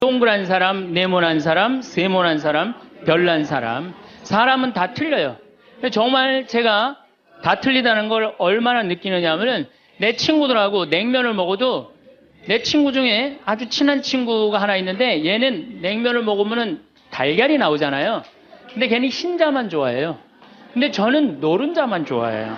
동그란 사람, 네모난 사람, 세모난 사람, 별난 사람. 사람은 다 틀려요. 정말 제가 다 틀리다는 걸 얼마나 느끼느냐 하면은 내 친구들하고 냉면을 먹어도 내 친구 중에 아주 친한 친구가 하나 있는데 얘는 냉면을 먹으면은 달걀이 나오잖아요. 근데 걔는 흰자만 좋아해요. 근데 저는 노른자만 좋아해요.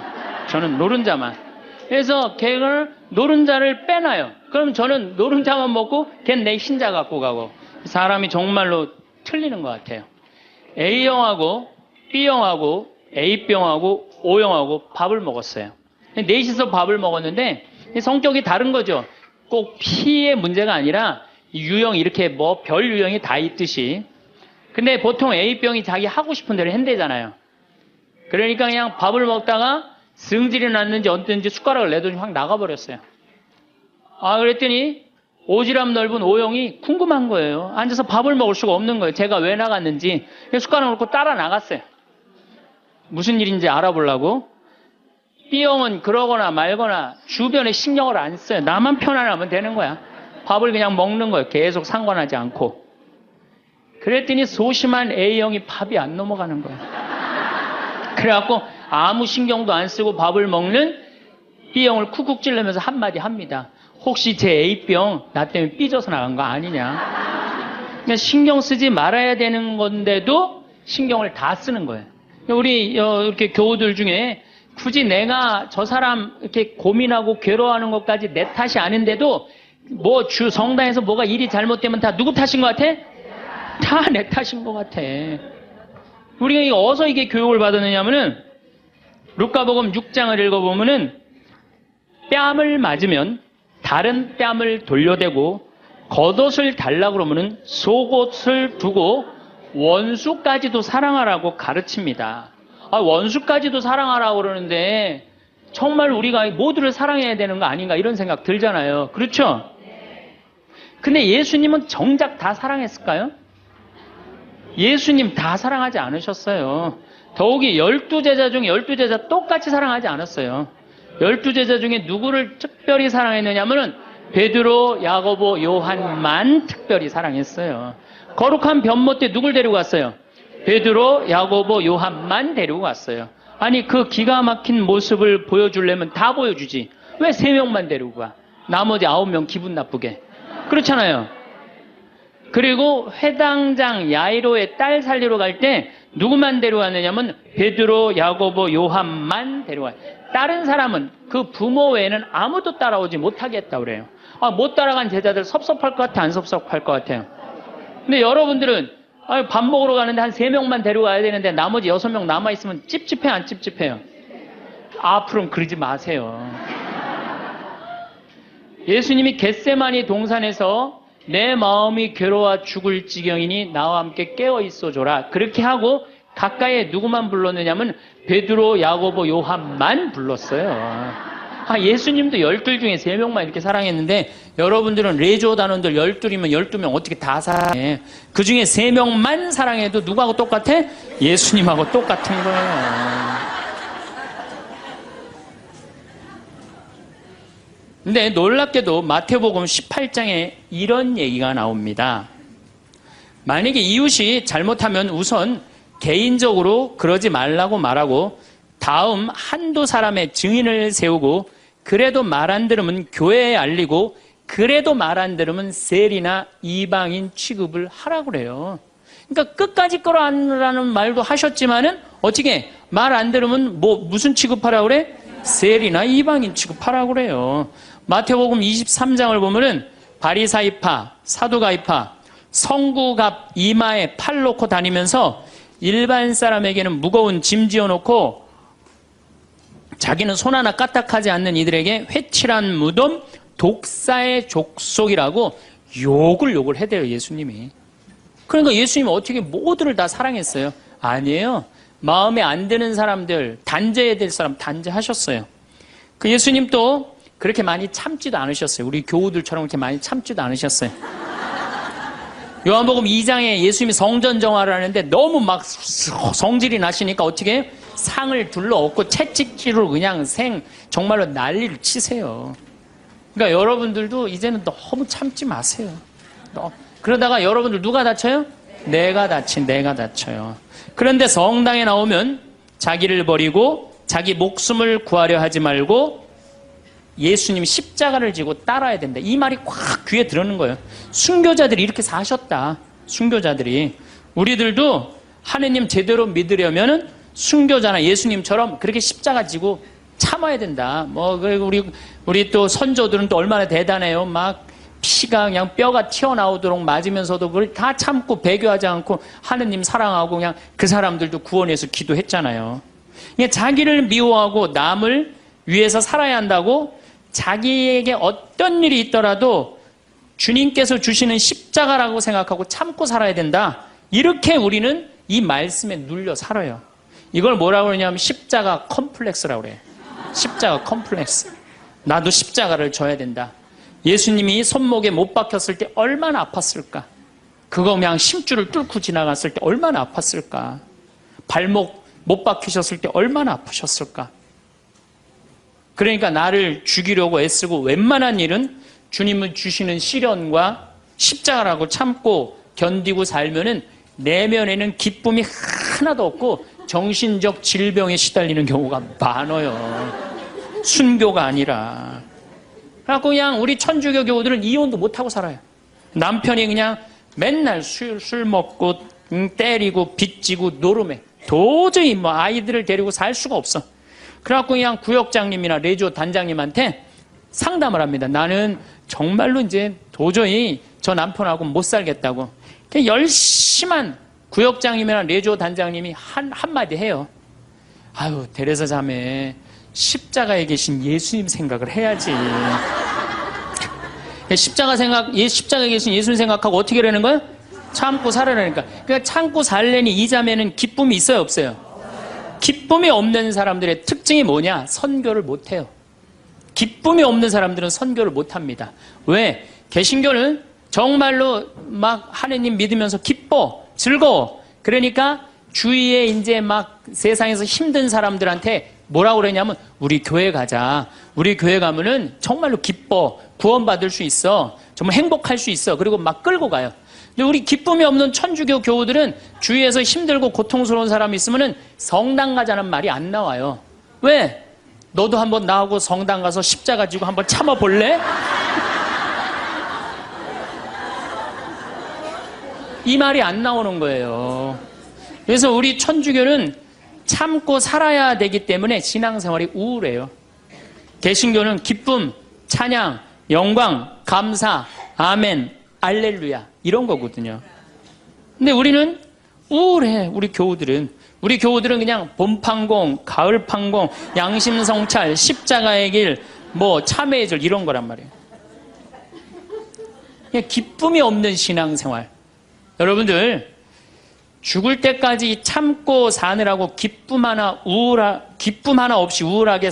저는 노른자만. 그래서 걔를 노른자를 빼놔요. 그럼 저는 노른자만 먹고 걔는 내 흰자 갖고 가고. 사람이 정말로 틀리는 것 같아요. A형하고 B형하고 A병하고 O형하고 밥을 먹었어요. 넷이서 밥을 먹었는데 성격이 다른 거죠. 꼭 P의 문제가 아니라 유형 이렇게 뭐 별 유형이 다 있듯이. 근데 보통 A병이 자기 하고 싶은 대로 한대잖아요. 그러니까 그냥 밥을 먹다가 승질이 났는지 어땠는지 숟가락을 내더니 확 나가버렸어요. 그랬더니 오지랖 넓은 O형이 궁금한 거예요. 앉아서 밥을 먹을 수가 없는 거예요. 제가 왜 나갔는지. 숟가락을 놓고 따라 나갔어요. 무슨 일인지 알아보려고. B형은 그러거나 말거나 주변에 신경을 안 써요. 나만 편안하면 되는 거야. 밥을 그냥 먹는 거예요. 계속 상관하지 않고. 그랬더니 소심한 A형이 밥이 안 넘어가는 거예요. 그래갖고 아무 신경도 안 쓰고 밥을 먹는 B형을 쿡쿡 찔르면서 한마디 합니다. 혹시 제 A병 나 때문에 삐져서 나간 거 아니냐. 그냥 신경 쓰지 말아야 되는 건데도 신경을 다 쓰는 거예요. 우리 이렇게 교우들 중에 굳이 내가 저 사람 이렇게 고민하고 괴로워하는 것까지 내 탓이 아닌데도 뭐 성당에서 뭐가 일이 잘못되면 다 누구 탓인 것 같아? 다 내 탓인 것 같아. 우리가 어디서 이게 교육을 받았느냐면은 루카복음 6장을 읽어보면은 뺨을 맞으면 다른 뺨을 돌려대고 겉옷을 달라고 그러면은 속옷을 두고 원수까지도 사랑하라고 가르칩니다. 원수까지도 사랑하라고 그러는데 정말 우리가 모두를 사랑해야 되는 거 아닌가 이런 생각 들잖아요. 그렇죠? 근데 예수님은 정작 다 사랑했을까요? 예수님 다 사랑하지 않으셨어요. 더욱이 12제자 중에 12제자 똑같이 사랑하지 않았어요. 12제자 중에 누구를 특별히 사랑했느냐면은 베드로, 야고보, 요한만 특별히 사랑했어요. 거룩한 변모 때 누굴 데리고 갔어요? 베드로, 야고보, 요한만 데리고 갔어요. 아니 그 기가 막힌 모습을 보여주려면 다 보여주지. 왜 3명만 데리고 가? 나머지 9명 기분 나쁘게. 그렇잖아요. 그리고 회당장 야이로의 딸 살리러 갈 때 누구만 데려갔느냐면 베드로, 야고보, 요한만 데려가요. 다른 사람은 그 부모 외에는 아무도 따라오지 못하겠다 그래요. 못 따라간 제자들 섭섭할 것 같아, 안 섭섭할 것 같아요? 근데 여러분들은 밥 먹으러 가는데 한 3명만 데려가야 되는데 나머지 6명 남아있으면 찝찝해, 안 찝찝해요? 앞으로는 그러지 마세요. 예수님이 겟세마니 동산에서 내 마음이 괴로워 죽을 지경이니 나와 함께 깨어 있어줘라. 그렇게 하고 가까이에 누구만 불렀느냐면 베드로, 야고보, 요한만 불렀어요. 예수님도 12 중에 3명만 이렇게 사랑했는데 여러분들은 레조 단원들 12이면 12명 어떻게 다 사랑해. 그 중에 3명만 사랑해도 누구하고 똑같아? 예수님하고 똑같은 거예요. 근데 놀랍게도 마태복음 18장에 이런 얘기가 나옵니다. 만약에 이웃이 잘못하면 우선 개인적으로 그러지 말라고 말하고 다음 한두 사람의 증인을 세우고 그래도 말 안 들으면 교회에 알리고 그래도 말 안 들으면 세리나 이방인 취급을 하라고 그래요. 그러니까 끝까지 끌어안으라는 말도 하셨지만은 어떻게 말 안 들으면 무슨 취급하라고 그래? 세리나 이방인 취급하라고 그래요. 마태복음 23장을 보면은 바리사이파, 사두가이파, 성구갑 이마에 팔 놓고 다니면서 일반 사람에게는 무거운 짐 지어놓고 자기는 손 하나 까딱하지 않는 이들에게 회칠한 무덤, 독사의 족속이라고 욕을 해대요, 예수님이. 그러니까 예수님은 어떻게 모두를 다 사랑했어요? 아니에요. 마음에 안 드는 사람들, 단죄해야 될 사람 단죄하셨어요. 그 예수님 또 그렇게 많이 참지도 않으셨어요. 우리 교우들처럼 그렇게 많이 참지도 않으셨어요. 요한복음 2장에 예수님이 성전 정화를 하는데 너무 막 성질이 나시니까 어떻게 해요? 상을 둘러엎고 채찍질로 그냥 정말로 난리를 치세요. 그러니까 여러분들도 이제는 너무 참지 마세요. 그러다가 여러분들 누가 다쳐요? 내가 다쳐요. 그런데 성당에 나오면 자기를 버리고 자기 목숨을 구하려 하지 말고 예수님 십자가를 지고 따라야 된다. 이 말이 꽉 귀에 들어오는 거예요. 순교자들이 이렇게 사셨다. 순교자들이. 우리들도 하느님 제대로 믿으려면은 순교자나 예수님처럼 그렇게 십자가 지고 참아야 된다. 우리 또 선조들은 또 얼마나 대단해요. 막 피가 그냥 뼈가 튀어나오도록 맞으면서도 그걸 다 참고 배교하지 않고 하느님 사랑하고 그냥 그 사람들도 구원해서 기도했잖아요. 자기를 미워하고 남을 위해서 살아야 한다고 자기에게 어떤 일이 있더라도 주님께서 주시는 십자가라고 생각하고 참고 살아야 된다. 이렇게 우리는 이 말씀에 눌려 살아요. 이걸 뭐라고 그러냐면 십자가 컴플렉스라고 그래요. 십자가 컴플렉스. 나도 십자가를 져야 된다. 예수님이 손목에 못 박혔을 때 얼마나 아팠을까? 그거 그냥 심줄을 뚫고 지나갔을 때 얼마나 아팠을까? 발목 못 박히셨을 때 얼마나 아프셨을까? 그러니까 나를 죽이려고 애쓰고 웬만한 일은 주님은 주시는 시련과 십자가라고 참고 견디고 살면은 내면에는 기쁨이 하나도 없고 정신적 질병에 시달리는 경우가 많아요. 순교가 아니라. 그래갖고 그냥 우리 천주교 교우들은 이혼도 못하고 살아요. 남편이 그냥 맨날 술 먹고 때리고 빚지고 노름해. 도저히 아이들을 데리고 살 수가 없어. 그래갖고 그냥 구역장님이나 레조 단장님한테 상담을 합니다. 나는 정말로 이제 도저히 저 남편하고 못 살겠다고. 열심한 구역장님이나 레조 단장님이 한마디 해요. 아유, 데레사 자매, 십자가에 계신 예수님 생각을 해야지. 십자가에 계신 예수님 생각하고 어떻게 하라는 거예요? 참고 살아라니까. 그러니까 참고 살려니 이 자매는 기쁨이 있어요, 없어요? 기쁨이 없는 사람들의 특징이 뭐냐? 선교를 못해요. 기쁨이 없는 사람들은 선교를 못합니다. 왜? 개신교는 정말로 막 하느님 믿으면서 기뻐, 즐거워. 그러니까 주위에 이제 막 세상에서 힘든 사람들한테 뭐라고 그러냐면 우리 교회 가자. 우리 교회 가면은 정말로 기뻐. 구원받을 수 있어. 정말 행복할 수 있어. 그리고 막 끌고 가요. 근데 우리 기쁨이 없는 천주교 교우들은 주위에서 힘들고 고통스러운 사람이 있으면은 성당 가자는 말이 안 나와요. 왜? 너도 한번 나하고 성당 가서 십자가 지고 한번 참아볼래? 이 말이 안 나오는 거예요. 그래서 우리 천주교는 참고 살아야 되기 때문에 신앙생활이 우울해요. 개신교는 기쁨, 찬양, 영광, 감사, 아멘, 알렐루야 이런 거거든요. 근데 우리는 우울해. 우리 교우들은 그냥 봄판공, 가을판공, 양심성찰, 십자가의 길, 참회의 절 이런 거란 말이에요. 그냥 기쁨이 없는 신앙생활. 여러분들 죽을 때까지 참고 사느라고 기쁨 하나 없이 우울하게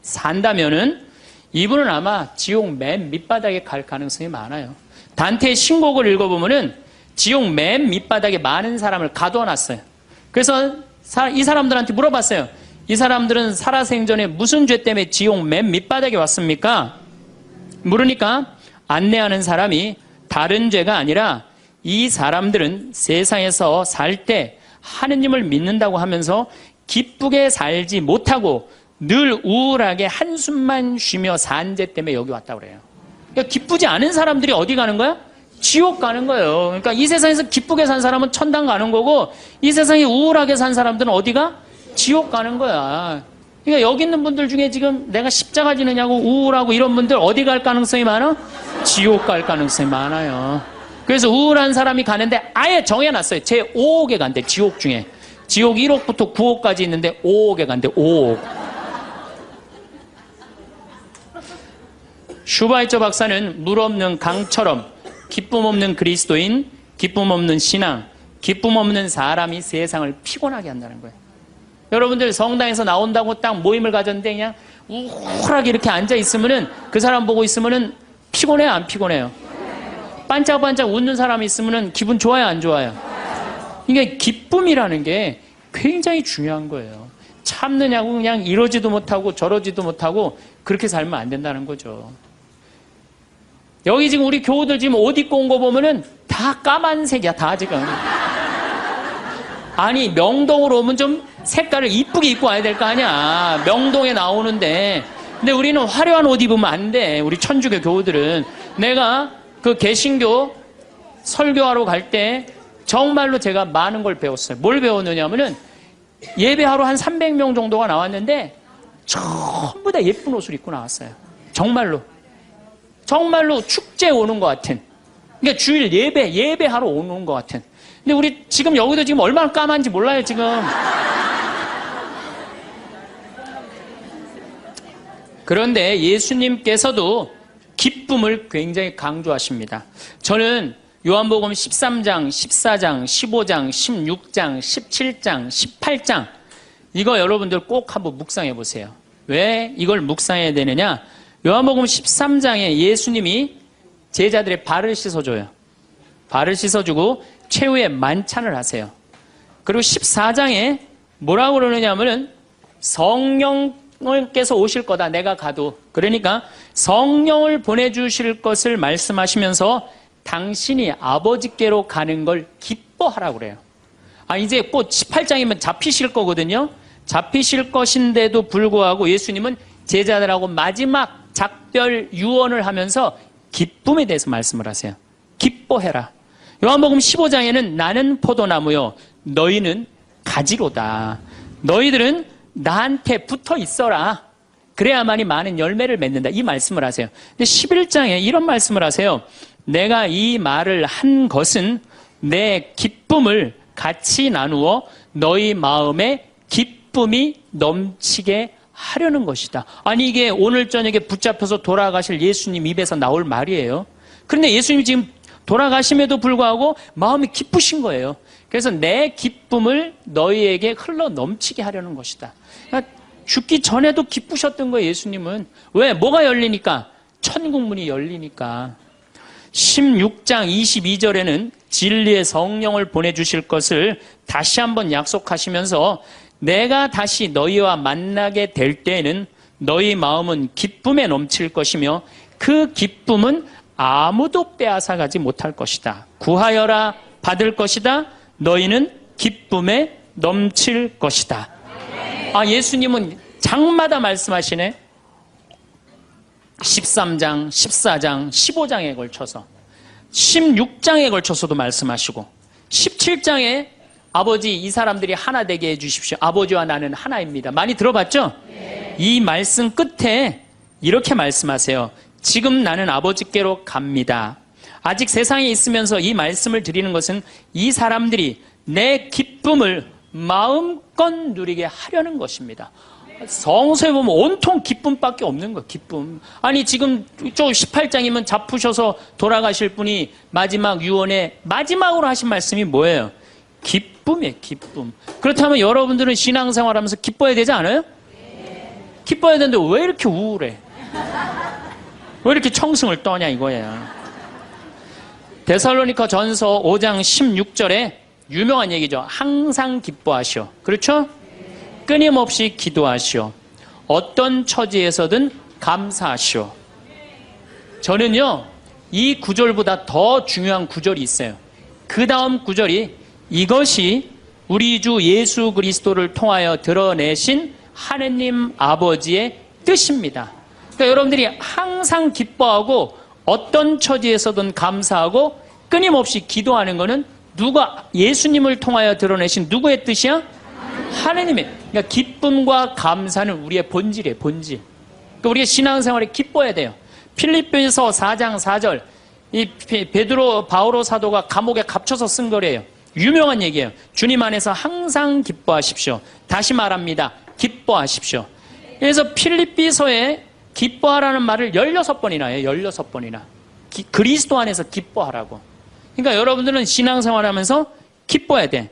산다면은 이분은 아마 지옥 맨 밑바닥에 갈 가능성이 많아요. 단테의 신곡을 읽어보면은 지옥 맨 밑바닥에 많은 사람을 가둬놨어요. 그래서 이 사람들한테 물어봤어요. 이 사람들은 살아생전에 무슨 죄 때문에 지옥 맨 밑바닥에 왔습니까? 물으니까 안내하는 사람이 다른 죄가 아니라 이 사람들은 세상에서 살 때 하느님을 믿는다고 하면서 기쁘게 살지 못하고 늘 우울하게 한숨만 쉬며 산 죄 때문에 여기 왔다고 그래요. 그러니까 기쁘지 않은 사람들이 어디 가는 거야? 지옥 가는 거예요. 그러니까 이 세상에서 기쁘게 산 사람은 천당 가는 거고 이 세상에 우울하게 산 사람들은 어디가? 지옥 가는 거야. 그러니까 여기 있는 분들 중에 지금 내가 십자가 지느냐고 우울하고 이런 분들 어디 갈 가능성이 많아? 지옥 갈 가능성이 많아요. 그래서 우울한 사람이 가는데 아예 정해놨어요. 제 5억에 간대. 지옥 중에. 지옥 1억부터 9억까지 있는데 5억에 간대. 5억. 슈바이처 박사는 물 없는 강처럼 기쁨 없는 그리스도인, 기쁨 없는 신앙, 기쁨 없는 사람이 세상을 피곤하게 한다는 거예요. 여러분들 성당에서 나온다고 딱 모임을 가졌는데 그냥 우울하게 이렇게 앉아있으면은 그 사람 보고 있으면은 피곤해요, 안 피곤해요? 반짝반짝 웃는 사람이 있으면 기분 좋아요, 안 좋아요? 그러니까 기쁨이라는 게 굉장히 중요한 거예요. 참느냐고 그냥 이러지도 못하고 저러지도 못하고 그렇게 살면 안 된다는 거죠. 여기 지금 우리 교우들 지금 옷 입고 온 거 보면은 다 까만색이야, 다 지금. 아니, 명동으로 오면 좀 색깔을 이쁘게 입고 와야 될 거 아니야. 명동에 나오는데. 근데 우리는 화려한 옷 입으면 안 돼. 우리 천주교 교우들은. 내가 그 개신교 설교하러 갈 때 정말로 제가 많은 걸 배웠어요. 뭘 배웠느냐면은 예배하러 한 300명 정도가 나왔는데 전부 다 예쁜 옷을 입고 나왔어요. 정말로. 정말로 축제에 오는 것 같은. 그러니까 주일 예배하러 오는 것 같은. 근데 우리 지금 여기도 지금 얼마나 까만지 몰라요, 지금. 그런데 예수님께서도 기쁨을 굉장히 강조하십니다. 저는 요한복음 13장, 14장, 15장, 16장, 17장, 18장 이거 여러분들 꼭 한번 묵상해 보세요. 왜 이걸 묵상해야 되느냐? 요한복음 13장에 예수님이 제자들의 발을 씻어줘요. 발을 씻어주고 최후의 만찬을 하세요. 그리고 14장에 뭐라고 그러느냐면은 성령께서 오실 거다. 내가 가도. 그러니까 성령을 보내주실 것을 말씀하시면서 당신이 아버지께로 가는 걸 기뻐하라고 그래요. 아, 이제 곧 18장이면 잡히실 거거든요. 잡히실 것인데도 불구하고 예수님은 제자들하고 마지막 작별 유언을 하면서 기쁨에 대해서 말씀을 하세요. 기뻐해라. 요한복음 15장에는 나는 포도나무요 너희는 가지로다. 너희들은 나한테 붙어 있어라. 그래야만이 많은 열매를 맺는다. 이 말씀을 하세요. 근데 11장에 이런 말씀을 하세요. 내가 이 말을 한 것은 내 기쁨을 같이 나누어 너희 마음에 기쁨이 넘치게 하려는 것이다. 아니 이게 오늘 저녁에 붙잡혀서 돌아가실 예수님 입에서 나올 말이에요. 그런데 예수님이 지금 돌아가심에도 불구하고 마음이 기쁘신 거예요. 그래서 내 기쁨을 너희에게 흘러 넘치게 하려는 것이다. 그러니까 죽기 전에도 기쁘셨던 거예요, 예수님은. 왜? 뭐가 열리니까? 천국문이 열리니까. 16장 22절에는 진리의 성령을 보내주실 것을 다시 한번 약속하시면서 내가 다시 너희와 만나게 될 때에는 너희 마음은 기쁨에 넘칠 것이며 그 기쁨은 아무도 빼앗아가지 못할 것이다. 구하여라 받을 것이다. 너희는 기쁨에 넘칠 것이다. 아, 예수님은 장마다 말씀하시네. 13장, 14장, 15장에 걸쳐서 16장에 걸쳐서도 말씀하시고 17장에 아버지 이 사람들이 하나 되게 해주십시오. 아버지와 나는 하나입니다. 많이 들어봤죠? 네. 이 말씀 끝에 이렇게 말씀하세요. 지금 나는 아버지께로 갑니다. 아직 세상에 있으면서 이 말씀을 드리는 것은 이 사람들이 내 기쁨을 마음껏 누리게 하려는 것입니다. 성서에 보면 온통 기쁨밖에 없는 거예요. 기쁨. 아니 지금 저 18장이면 잡으셔서 돌아가실 분이 마지막 유언에 마지막으로 하신 말씀이 뭐예요? 기쁨이에요. 기쁨. 그렇다면 여러분들은 신앙생활하면서 기뻐야 되지 않아요? 기뻐야 되는데 왜 이렇게 우울해? 왜 이렇게 청승을 떠냐 이거예요. 데살로니가 전서 5장 16절에 유명한 얘기죠. 항상 기뻐하시오. 그렇죠? 끊임없이 기도하시오. 어떤 처지에서든 감사하시오. 저는요, 이 구절보다 더 중요한 구절이 있어요. 그 다음 구절이 이것이 우리 주 예수 그리스도를 통하여 드러내신 하느님 아버지의 뜻입니다. 그러니까 여러분들이 항상 기뻐하고 어떤 처지에서든 감사하고 끊임없이 기도하는 것은 누가 예수님을 통하여 드러내신 누구의 뜻이야? 하느님의. 그러니까 기쁨과 감사는 우리의 본질이에요. 본질. 그러니까 우리가 신앙생활에 기뻐야 돼요. 필립보서 4장 4절 이 베드로 바오로 사도가 감옥에 갇혀서 쓴 거래요. 유명한 얘기예요. 주님 안에서 항상 기뻐하십시오. 다시 말합니다. 기뻐하십시오. 그래서 필립비서에 기뻐하라는 말을 16번이나 해요. 16번이나. 그리스도 안에서 기뻐하라고. 그러니까 여러분들은 신앙생활하면서 기뻐야 돼.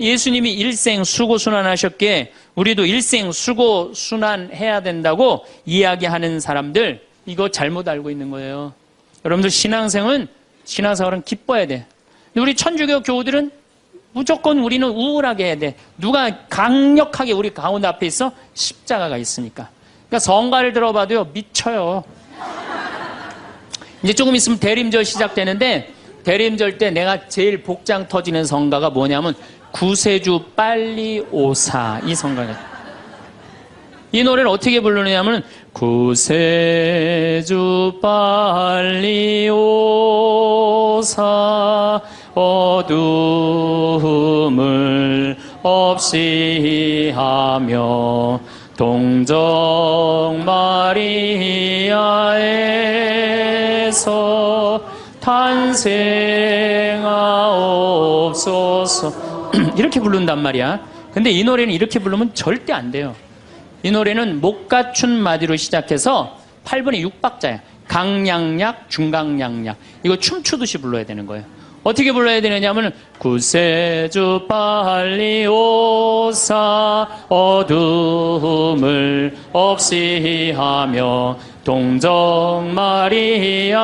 예수님이 일생 수고순환하셨기에 우리도 일생 수고순환해야 된다고 이야기하는 사람들 이거 잘못 알고 있는 거예요. 여러분들 신앙생활은 기뻐야 돼. 우리 천주교 교우들은 무조건 우리는 우울하게 해야 돼. 누가 강력하게 우리 가운데 앞에 있어? 십자가가 있으니까. 그러니까 성가를 들어봐도요 미쳐요. 이제 조금 있으면 대림절 시작되는데 대림절 때 내가 제일 복장 터지는 성가가 뭐냐면 구세주 빨리 오사 이 성가예요. 이 노래를 어떻게 부르느냐면 구세주 빨리 오사 어둠을 없이 하며 동정 마리아에서 탄생하옵소서 이렇게 부른단 말이야. 근데 이 노래는 이렇게 부르면 절대 안 돼요. 이 노래는 못 갖춘 마디로 시작해서 8분의 6박자야. 강량약, 중강량약. 이거 춤추듯이 불러야 되는 거예요. 어떻게 불러야 되느냐면 구세주 빨리 오사 어둠을 없이 하며 동정 마리아에서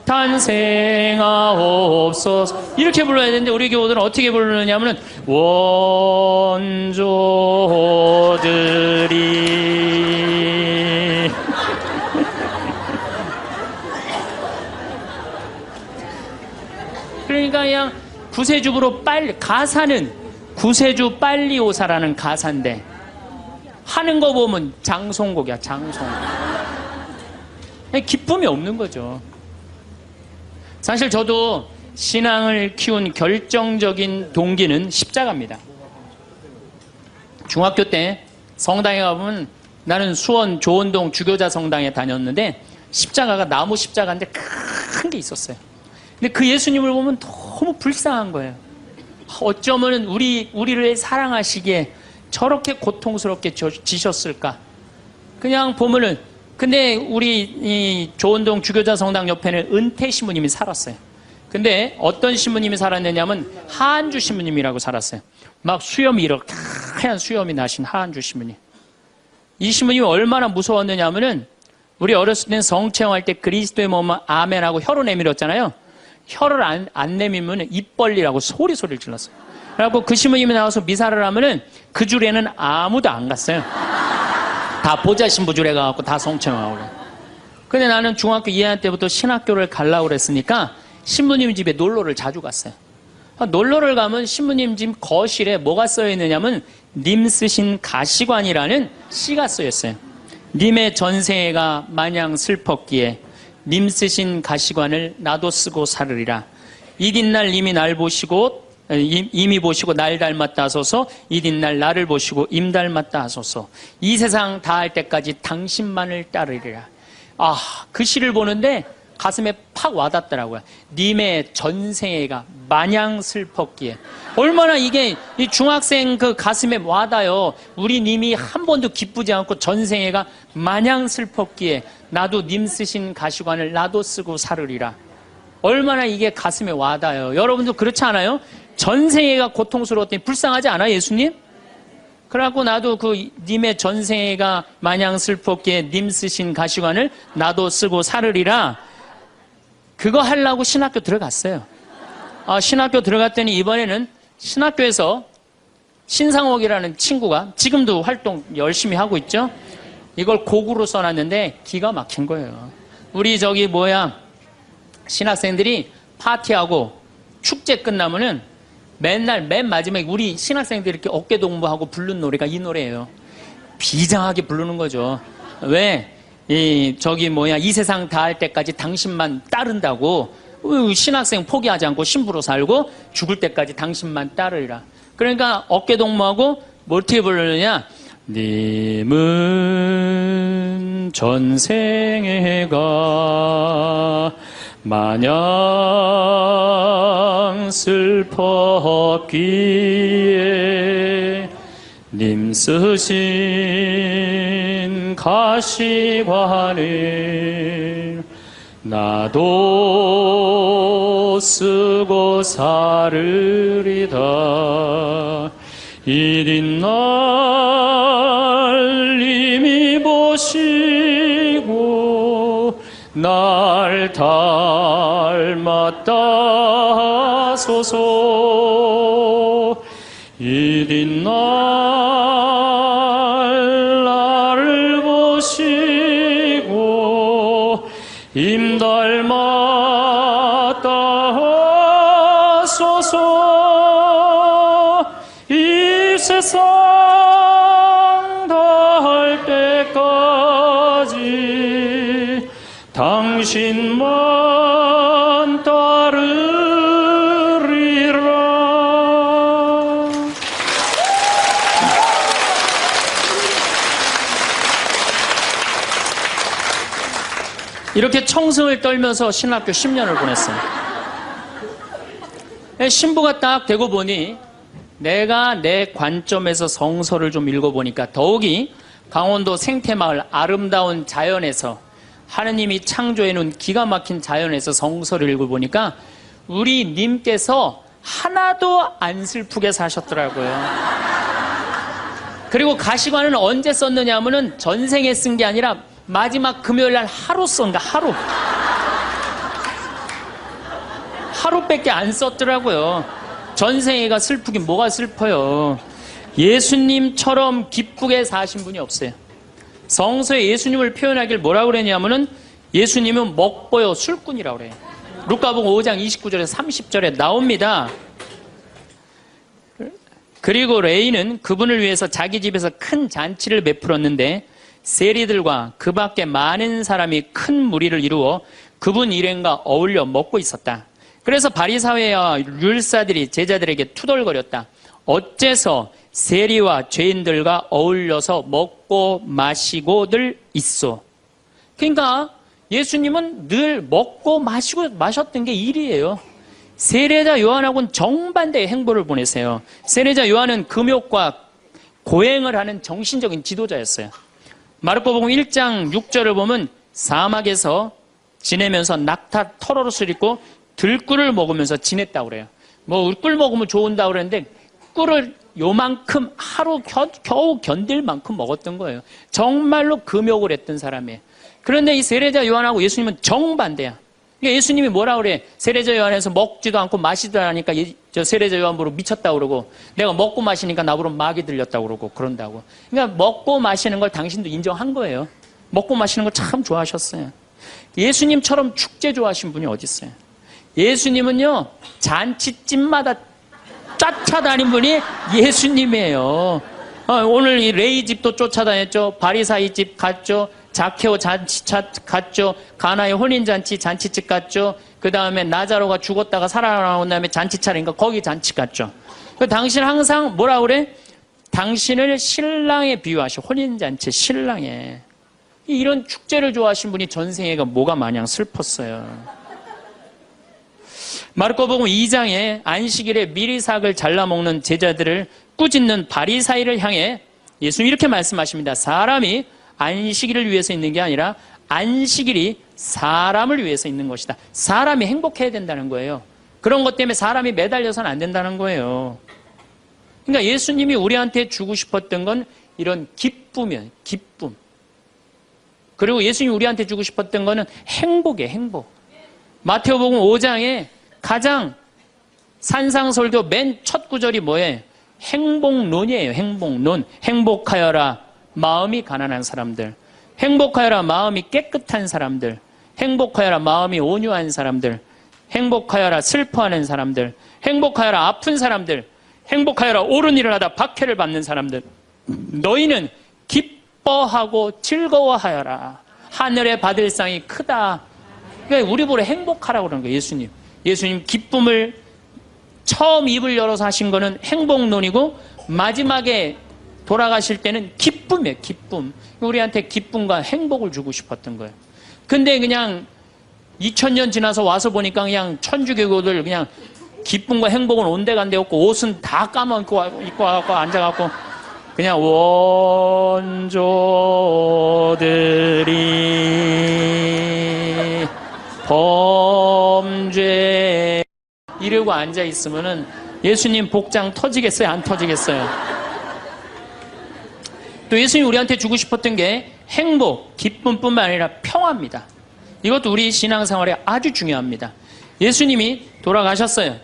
탄생하옵소서 이렇게 불러야 되는데 우리 교우들은 어떻게 부르느냐면 원조들이 그러니까 그냥 구세주부로 빨리 가사는 구세주 빨리 오사라는 가사인데 하는 거 보면 장송곡이야. 장송곡. 기쁨이 없는 거죠. 사실 저도 신앙을 키운 결정적인 동기는 십자가입니다. 중학교 때 성당에 가보면 나는 수원 조원동 주교자 성당에 다녔는데 십자가가 나무 십자가인데 큰 게 있었어요. 근데 그 예수님을 보면 너무 불쌍한 거예요. 어쩌면 우리를 사랑하시기에 저렇게 고통스럽게 지셨을까? 그냥 보면은 근데 우리 이 조원동 주교자 성당 옆에는 은퇴 신부님이 살았어요. 근데 어떤 신부님이 살았느냐면 하한주 신부님이라고 살았어요. 막 수염이 이렇게 하얀 수염이 나신 하한주 신부님. 이 신부님이 얼마나 무서웠느냐면은 우리 어렸을 때는 성체험할 때 그리스도의 몸은 아멘하고 혀로 내밀었잖아요. 혀를 안 내밀면 입 벌리라고 소리를 질렀어요. 그래갖고 그 신부님이 나와서 미사를 하면은 그 줄에는 아무도 안 갔어요. 다 보좌 신부 줄에 가갖고 다 성체험하고 그래. 근데 나는 중학교 2학년 때부터 신학교를 가려고 그랬으니까 신부님 집에 놀러를 자주 갔어요. 놀러를 가면 신부님 집 거실에 뭐가 써여 있느냐면 님 쓰신 가시관이라는 시가 쓰여 있어요. 님의 전생애가 마냥 슬펐기에 님 쓰신 가시관을 나도 쓰고 살으리라. 이튿날 님이 날 보시고 임이 보시고 날 닮았다 하소서. 이튿날 나를 보시고 임 닮았다 하소서. 이 세상 다할 때까지 당신만을 따르리라. 그 시를 보는데 가슴에 팍 와닿더라고요. 님의 전생애가 마냥 슬펐기에. 얼마나 이게 이 중학생 그 가슴에 와닿아요. 우리 님이 한 번도 기쁘지 않고 전생애가 마냥 슬펐기에 나도 님 쓰신 가시관을 나도 쓰고 살으리라. 얼마나 이게 가슴에 와닿아요. 여러분도 그렇지 않아요? 전생애가 고통스러웠더니 불쌍하지 않아 예수님? 그래갖고 나도 그 님의 전생애가 마냥 슬펐기에 님 쓰신 가시관을 나도 쓰고 살으리라. 그거 하려고 신학교 들어갔어요. 신학교 들어갔더니 이번에는 신학교에서 신상옥이라는 친구가 지금도 활동 열심히 하고 있죠. 이걸 곡으로 써놨는데 기가 막힌 거예요. 우리 신학생들이 파티하고 축제 끝나면은 맨날 맨 마지막에 우리 신학생들이 이렇게 어깨 동무하고 부른 노래가 이 노래예요. 비장하게 부르는 거죠. 왜? 이 세상 다할 때까지 당신만 따른다고 신학생 포기하지 않고 신부로 살고 죽을 때까지 당신만 따르리라. 그러니까 어깨 동무하고 뭐 어떻게 부르느냐? 님은 전생애가 마냥 슬펐기에 님 쓰신 가시관을 나도 쓰고 살으리다. 이튿날 님이 보시고 날 닮았다 하소서. 이튿날 나를 보시고 하소서. 이 세상 다할 때까지 당신만 따르리라. 이렇게 청승을 떨면서 신학교 10년을 보냈어요. 신부가 딱 되고 보니 내가 내 관점에서 성서를 좀 읽어보니까 더욱이 강원도 생태마을 아름다운 자연에서 하느님이 창조해놓은 기가 막힌 자연에서 성서를 읽어보니까 우리 님께서 하나도 안 슬프게 사셨더라고요. 그리고 가시관은 언제 썼느냐 하면은 전생에 쓴 게 아니라 마지막 금요일 날 하루 썼는가, 하루밖에 안 썼더라고요. 전생애가 슬프긴 뭐가 슬퍼요. 예수님처럼 기쁘게 사신 분이 없어요. 성서에 예수님을 표현하길 뭐라고 그랬냐면은 예수님은 먹보요 술꾼이라고 그래요. 루카복음 5장 29절에서 30절에 나옵니다. 그리고 레이는 그분을 위해서 자기 집에서 큰 잔치를 베풀었는데 세리들과 그 밖에 많은 사람이 큰 무리를 이루어 그분 일행과 어울려 먹고 있었다. 그래서 바리사회와 율사들이 제자들에게 투덜거렸다. 어째서 세리와 죄인들과 어울려서 먹고 마시고들 있어. 그러니까 예수님은 늘 먹고 마셨던 게 일이에요. 세례자 요한하고는 정반대의 행보를 보내세요. 세례자 요한은 금욕과 고행을 하는 정신적인 지도자였어요. 마르코복음 1장 6절을 보면 사막에서 지내면서 낙타 털옷을 입고 들꿀을 먹으면서 지냈다고 그래요. 뭐 꿀 먹으면 좋은다고 그랬는데 꿀을 요만큼 하루 겨우 견딜 만큼 먹었던 거예요. 정말로 금욕을 했던 사람이에요. 그런데 이 세례자 요한하고 예수님은 정반대야. 그러니까 예수님이 뭐라 그래? 세례자 요한에서 먹지도 않고 마시지도 않으니까 저 세례자 요한 보러 미쳤다고 그러고 내가 먹고 마시니까 나보러 마귀 들렸다고 그러고 그런다고. 그러니까 먹고 마시는 걸 당신도 인정한 거예요. 먹고 마시는 걸 참 좋아하셨어요. 예수님처럼 축제 좋아하신 분이 어디 있어요? 예수님은요 잔치집마다 쫓아다닌 분이 예수님이에요. 오늘 이 레이 집도 쫓아다녔죠. 바리사이 집 갔죠. 자케오 잔치 갔죠. 가나의 혼인잔치 잔치집 갔죠. 그 다음에 나자로가 죽었다가 살아나온 다음에 잔치 차린가 거기 잔치 갔죠. 당신 항상 뭐라 그래? 당신을 신랑에 비유하셔. 혼인잔치 신랑에. 이런 축제를 좋아하신 분이 전생애가 뭐가 마냥 슬펐어요. 마르코복음 2장에 안식일에 미리삭을 잘라먹는 제자들을 꾸짖는 바리사이를 향해 예수님 이렇게 말씀하십니다. 사람이 안식일을 위해서 있는 게 아니라 안식일이 사람을 위해서 있는 것이다. 사람이 행복해야 된다는 거예요. 그런 것 때문에 사람이 매달려서는 안 된다는 거예요. 그러니까 예수님이 우리한테 주고 싶었던 건 이런 기쁨이에요. 기쁨. 그리고 예수님이 우리한테 주고 싶었던 거는 행복이에요. 행복. 마태오복음 5장에 가장 산상설교 맨 첫 구절이 뭐예요? 행복론이에요. 행복론. 행복하여라 마음이 가난한 사람들. 행복하여라 마음이 깨끗한 사람들. 행복하여라 마음이 온유한 사람들. 행복하여라 슬퍼하는 사람들. 행복하여라 아픈 사람들. 행복하여라 옳은 일을 하다 박해를 받는 사람들. 너희는 기뻐하고 즐거워하여라. 하늘에 받을 상이 크다. 그러니까 우리 보러 행복하라고 그러는 거예요. 예수님 기쁨을 처음 입을 열어서 하신 거는 행복론이고 마지막에 돌아가실 때는 기쁨이에요. 기쁨. 우리한테 기쁨과 행복을 주고 싶었던 거예요. 근데 그냥 2000년 지나서 와서 보니까 그냥 천주교도들 그냥 기쁨과 행복은 온데간데 없고 옷은 다 까먹고 입고 와갖고 앉아갖고 그냥 원조들이 범죄 이러고 앉아있으면은 예수님 복장 터지겠어요? 안 터지겠어요? 또 예수님이 우리한테 주고 싶었던 게 행복, 기쁨뿐만 아니라 평화입니다. 이것도 우리 신앙생활에 아주 중요합니다. 예수님이 돌아가셨어요.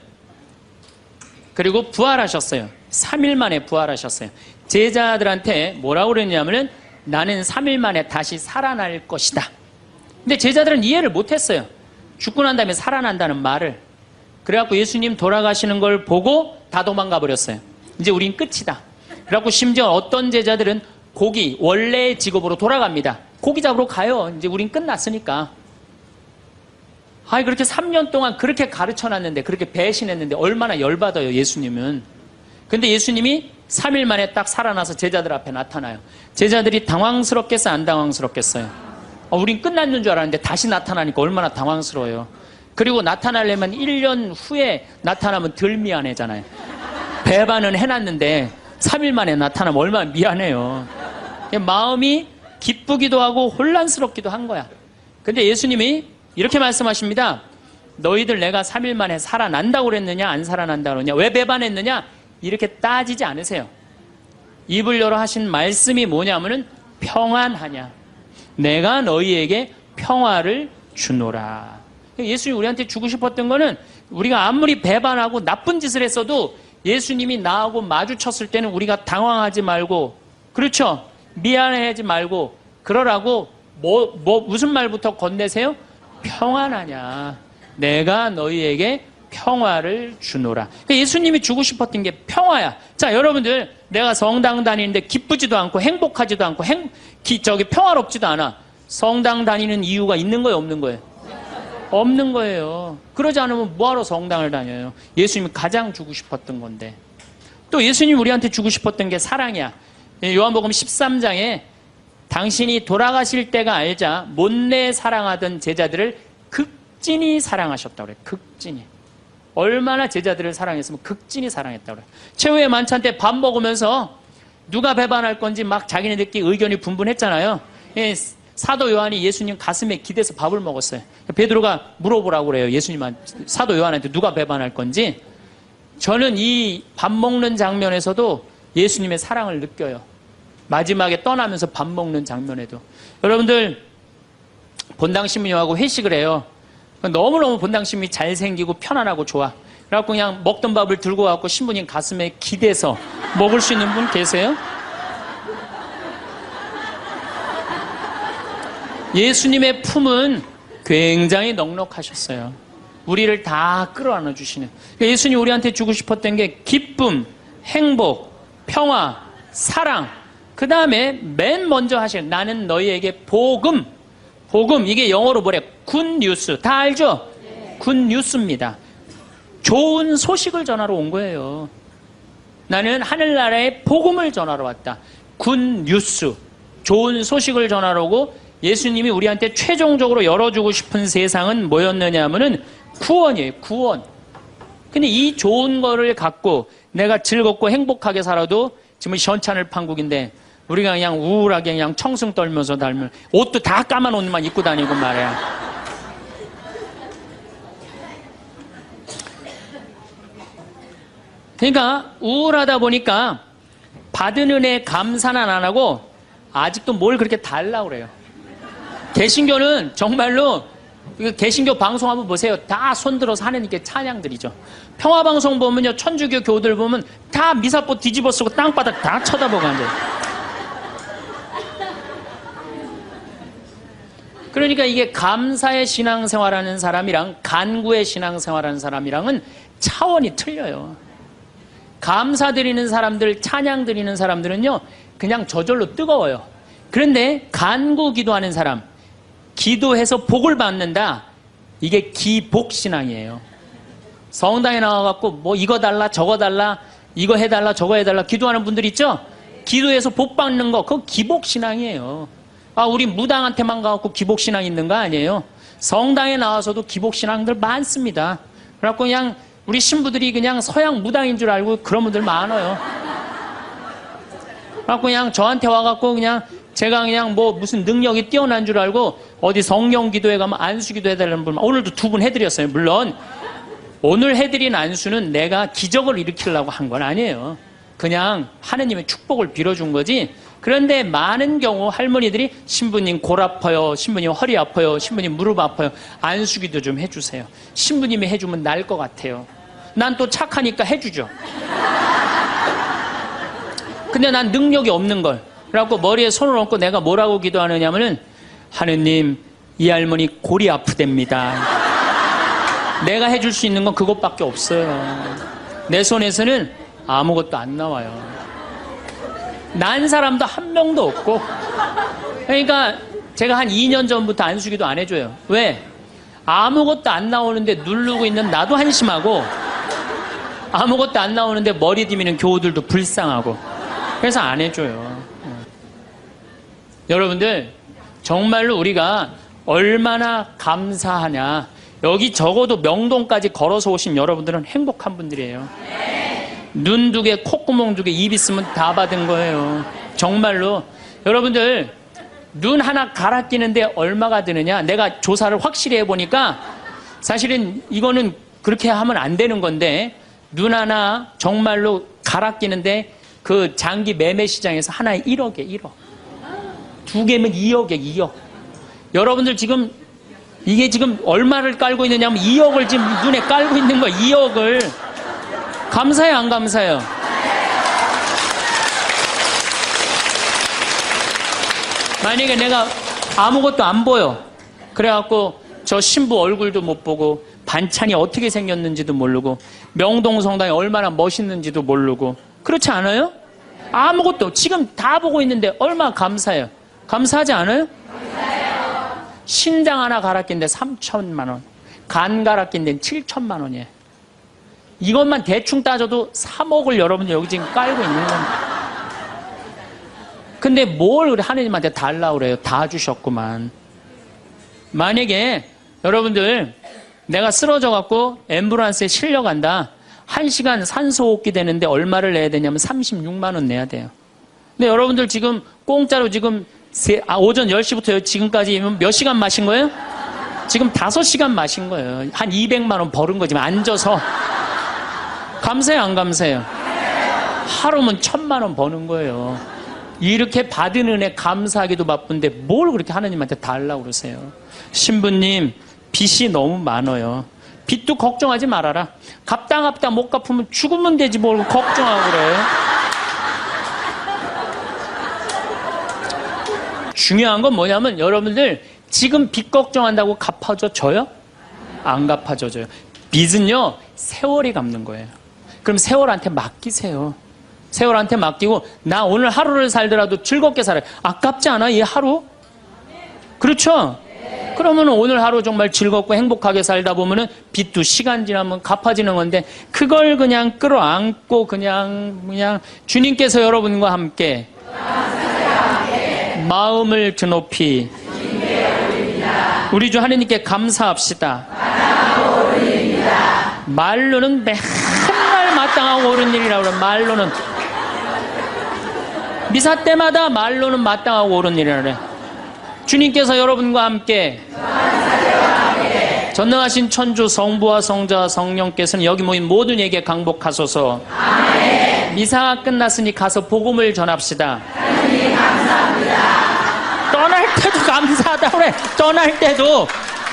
그리고 부활하셨어요. 3일 만에 부활하셨어요. 제자들한테 뭐라고 그랬냐면은 나는 3일 만에 다시 살아날 것이다. 근데 제자들은 이해를 못했어요. 죽고 난 다음에 살아난다는 말을. 그래갖고 예수님 돌아가시는 걸 보고 다 도망가 버렸어요. 이제 우린 끝이다. 그래갖고 심지어 어떤 제자들은 고기, 원래의 직업으로 돌아갑니다. 고기 잡으러 가요. 이제 우린 끝났으니까. 아니, 그렇게 3년 동안 그렇게 가르쳐 놨는데, 그렇게 배신했는데, 얼마나 열받아요, 예수님은. 근데 예수님이 3일 만에 딱 살아나서 제자들 앞에 나타나요. 제자들이 당황스럽겠어요, 안 당황스럽겠어요? 우린 끝났는 줄 알았는데 다시 나타나니까 얼마나 당황스러워요. 그리고 나타나려면 1년 후에 나타나면 덜 미안해잖아요. 배반은 해놨는데 3일 만에 나타나면 얼마나 미안해요. 마음이 기쁘기도 하고 혼란스럽기도 한 거야. 근데 예수님이 이렇게 말씀하십니다. 너희들 내가 3일 만에 살아난다고 그랬느냐, 안 살아난다고 그랬느냐, 왜 배반했느냐, 이렇게 따지지 않으세요. 입을 열어 하신 말씀이 뭐냐면은 평안하냐, 내가 너희에게 평화를 주노라. 예수님이 우리한테 주고 싶었던 거는, 우리가 아무리 배반하고 나쁜 짓을 했어도 예수님이 나하고 마주쳤을 때는 우리가 당황하지 말고, 그렇죠? 미안해하지 말고 그러라고 무슨 말부터 건네세요? 평안하냐, 내가 너희에게 평화를 주노라. 그러니까 예수님이 주고 싶었던 게 평화야. 자, 여러분들, 내가 성당 다니는데 기쁘지도 않고 행복하지도 않고 평화롭지도 않아. 성당 다니는 이유가 있는 거예요, 없는 거예요? 없는 거예요. 그러지 않으면 뭐하러 성당을 다녀요? 예수님이 가장 주고 싶었던 건데. 또 예수님이 우리한테 주고 싶었던 게 사랑이야. 요한복음 13장에 당신이 돌아가실 때가 알자 못내 사랑하던 제자들을 극진히 사랑하셨다고 그래요. 극진히. 얼마나 제자들을 사랑했으면 극진히 사랑했다고 그래요. 최후의 만찬 때 밥 먹으면서 누가 배반할 건지 막 자기네들끼리 의견이 분분했잖아요. 사도 요한이 예수님 가슴에 기대서 밥을 먹었어요. 베드로가 물어보라고 그래요. 예수님한테, 사도 요한한테 누가 배반할 건지. 저는 이 밥 먹는 장면에서도 예수님의 사랑을 느껴요. 마지막에 떠나면서 밥 먹는 장면에도. 여러분들, 본당신부님하고 회식을 해요. 너무너무 본당신부님이 잘생기고 편안하고 좋아. 그래갖고 그냥 먹던 밥을 들고 와갖고 신부님 가슴에 기대서 먹을 수 있는 분 계세요? 예수님의 품은 굉장히 넉넉하셨어요. 우리를 다 끌어안아 주시는. 예수님 우리한테 주고 싶었던 게 기쁨, 행복, 평화, 사랑. 그 다음에 맨 먼저 하실, 나는 너희에게 복음. 복음, 이게 영어로 뭐래? 굿뉴스. 다 알죠? 굿뉴스입니다. 좋은 소식을 전하러 온 거예요. 나는 하늘나라의 복음을 전하러 왔다. 굿뉴스. 좋은 소식을 전하러 오고, 예수님이 우리한테 최종적으로 열어주고 싶은 세상은 뭐였느냐 하면은 구원이에요. 구원. 근데 이 좋은 거를 갖고 내가 즐겁고 행복하게 살아도 지금 현찬을 판국인데 우리가 그냥 우울하게 그냥 청승 떨면서 달면 옷도 다 까만 옷만 입고 다니고 말이야. 그러니까 우울하다 보니까 받은 은혜 감사는 안 하고 아직도 뭘 그렇게 달라고 그래요. 개신교는 정말로 개신교 방송 한번 보세요. 다 손들어서 하느님께 찬양드리죠. 평화방송 보면요, 천주교 교들 보면 다 미사포 뒤집어 쓰고 땅바닥 다 쳐다보고 앉아요. 그러니까 이게 감사의 신앙생활하는 사람이랑 간구의 신앙생활하는 사람이랑은 차원이 틀려요. 감사드리는 사람들, 찬양드리는 사람들은요, 그냥 저절로 뜨거워요. 그런데 간구 기도하는 사람, 기도해서 복을 받는다. 이게 기복신앙이에요. 성당에 나와갖고 뭐 이거 달라 저거 달라 이거 해달라 저거 해달라 기도하는 분들 있죠? 기도해서 복 받는 거, 그거 기복신앙이에요. 아, 우리 무당한테만 가갖고 기복신앙 있는 거 아니에요. 성당에 나와서도 기복신앙들 많습니다. 그래갖고 그냥 우리 신부들이 그냥 서양 무당인 줄 알고 그런 분들 많아요. 그래갖고 그냥 저한테 와갖고 그냥 제가 그냥 뭐 무슨 능력이 뛰어난 줄 알고 어디 성령 기도회 가면 안수 기도 해달라는 분, 오늘도 2분 해드렸어요. 물론 오늘 해드린 안수는 내가 기적을 일으키려고 한 건 아니에요. 그냥 하느님의 축복을 빌어준 거지. 그런데 많은 경우 할머니들이 신부님 골 아파요, 신부님 허리 아파요, 신부님 무릎 아파요, 안수 기도 좀 해주세요. 신부님이 해주면 나을 것 같아요. 난 또 착하니까 해주죠. 근데 난 능력이 없는 걸. 그래갖고 머리에 손을 얹고 내가 뭐라고 기도하느냐면은, 하느님, 이 할머니 골이 아프답니다. 내가 해줄 수 있는 건 그것밖에 없어요. 내 손에서는 아무것도 안 나와요. 난 사람도 한 명도 없고. 그러니까 제가 한 2년 전부터 안수기도 안 해줘요. 왜? 아무것도 안 나오는데 누르고 있는 나도 한심하고, 아무것도 안 나오는데 머리 디미는 교우들도 불쌍하고. 그래서 안 해줘요. 여러분들, 정말로 우리가 얼마나 감사하냐. 여기 적어도 명동까지 걸어서 오신 여러분들은 행복한 분들이에요. 눈 2개, 콧구멍 2개, 입 있으면 다 받은 거예요. 정말로. 여러분들, 눈 하나 갈아 끼는데 얼마가 드느냐? 내가 조사를 확실히 해보니까 사실은 이거는 그렇게 하면 안 되는 건데, 눈 하나 정말로 갈아 끼는데 그 장기 매매 시장에서 하나에 1억에 1억. 2개면 2억에 2억. 여러분들 지금 이게 지금 얼마를 깔고 있느냐면 2억을 지금 눈에 깔고 있는 거야. 2억을. 감사해요, 안 감사해요? 만약에 내가 아무것도 안 보여. 그래갖고 저 신부 얼굴도 못 보고 반찬이 어떻게 생겼는지도 모르고 명동성당이 얼마나 멋있는지도 모르고 그렇지 않아요? 아무것도 지금 다 보고 있는데 얼마나 감사해요. 감사하지 않아요? 감사해요. 신장 하나 갈아 낀데 3천만 원, 간 갈아 낀 데는 7천만 원이에요. 이것만 대충 따져도 3억을 여러분들 여기 지금 깔고 있는 겁니다. 근데 뭘 하느님한테 달라고 그래요? 다 주셨구만. 만약에 여러분들 내가 쓰러져 갖고 앰뷸런스에 실려간다. 1시간 산소호흡기 되는데 얼마를 내야 되냐면 36만 원 내야 돼요. 근데 여러분들 지금 공짜로 지금 오전 10시부터 지금까지 몇 시간 마신 거예요? 지금 5시간 마신 거예요. 한 200만 원 벌은 거지 앉아서. 감사해요, 안 감사해요? 하루면 1,000만 원 버는 거예요. 이렇게 받은 은혜 감사하기도 바쁜데 뭘 그렇게 하나님한테 달라고 그러세요? 신부님, 빚이 너무 많아요. 빚도 걱정하지 말아라. 갚다 못 갚으면 죽으면 되지 뭘 걱정하고 그래. 중요한 건 뭐냐면 여러분들 지금 빚 걱정한다고 갚아줘요? 안 갚아줘요. 빚은요 세월이 갚는 거예요. 그럼 세월한테 맡기세요. 세월한테 맡기고 나 오늘 하루를 살더라도 즐겁게 살아요. 아깝지 않아 이 하루? 그렇죠? 그러면 오늘 하루 정말 즐겁고 행복하게 살다 보면은 빚도 시간 지나면 갚아지는 건데 그걸 그냥 끌어안고 그냥 주님께서 여러분과 함께 마음을 드높이 우리 주 하느님께 감사합시다. 말로는 맨날 마땅하고 옳은 일이라고 그래. 말로는 미사 때마다 말로는 마땅하고 옳은 일이라고 그래. 주님께서 여러분과 함께 전능하신 천주 성부와 성자와 성령께서는 여기 모인 모든 이에게 강복하소서. 아멘. 미사가 끝났으니 가서 복음을 전합시다. 하나님 감사합니다. 떠날 때도 감사하다고 그래. 떠날 때도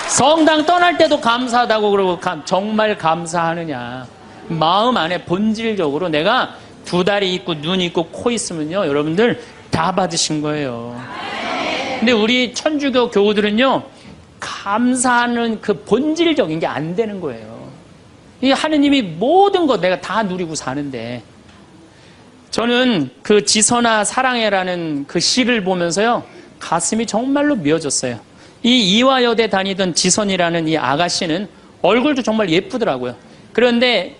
성당 떠날 때도 감사하다고 그러고 정말 감사하느냐. 마음 안에 본질적으로 내가 2다리 있고 눈 있고 코 있으면요 여러분들 다 받으신 거예요. 근데 우리 천주교 교우들은요 감사하는 그 본질적인 게 안 되는 거예요. 이 하느님이 모든 거 내가 다 누리고 사는데 저는 그 지선아 사랑해라는 그 시를 보면서요 가슴이 정말로 미어졌어요. 이 이화여대 다니던 지선이라는 이 아가씨는 얼굴도 정말 예쁘더라고요. 그런데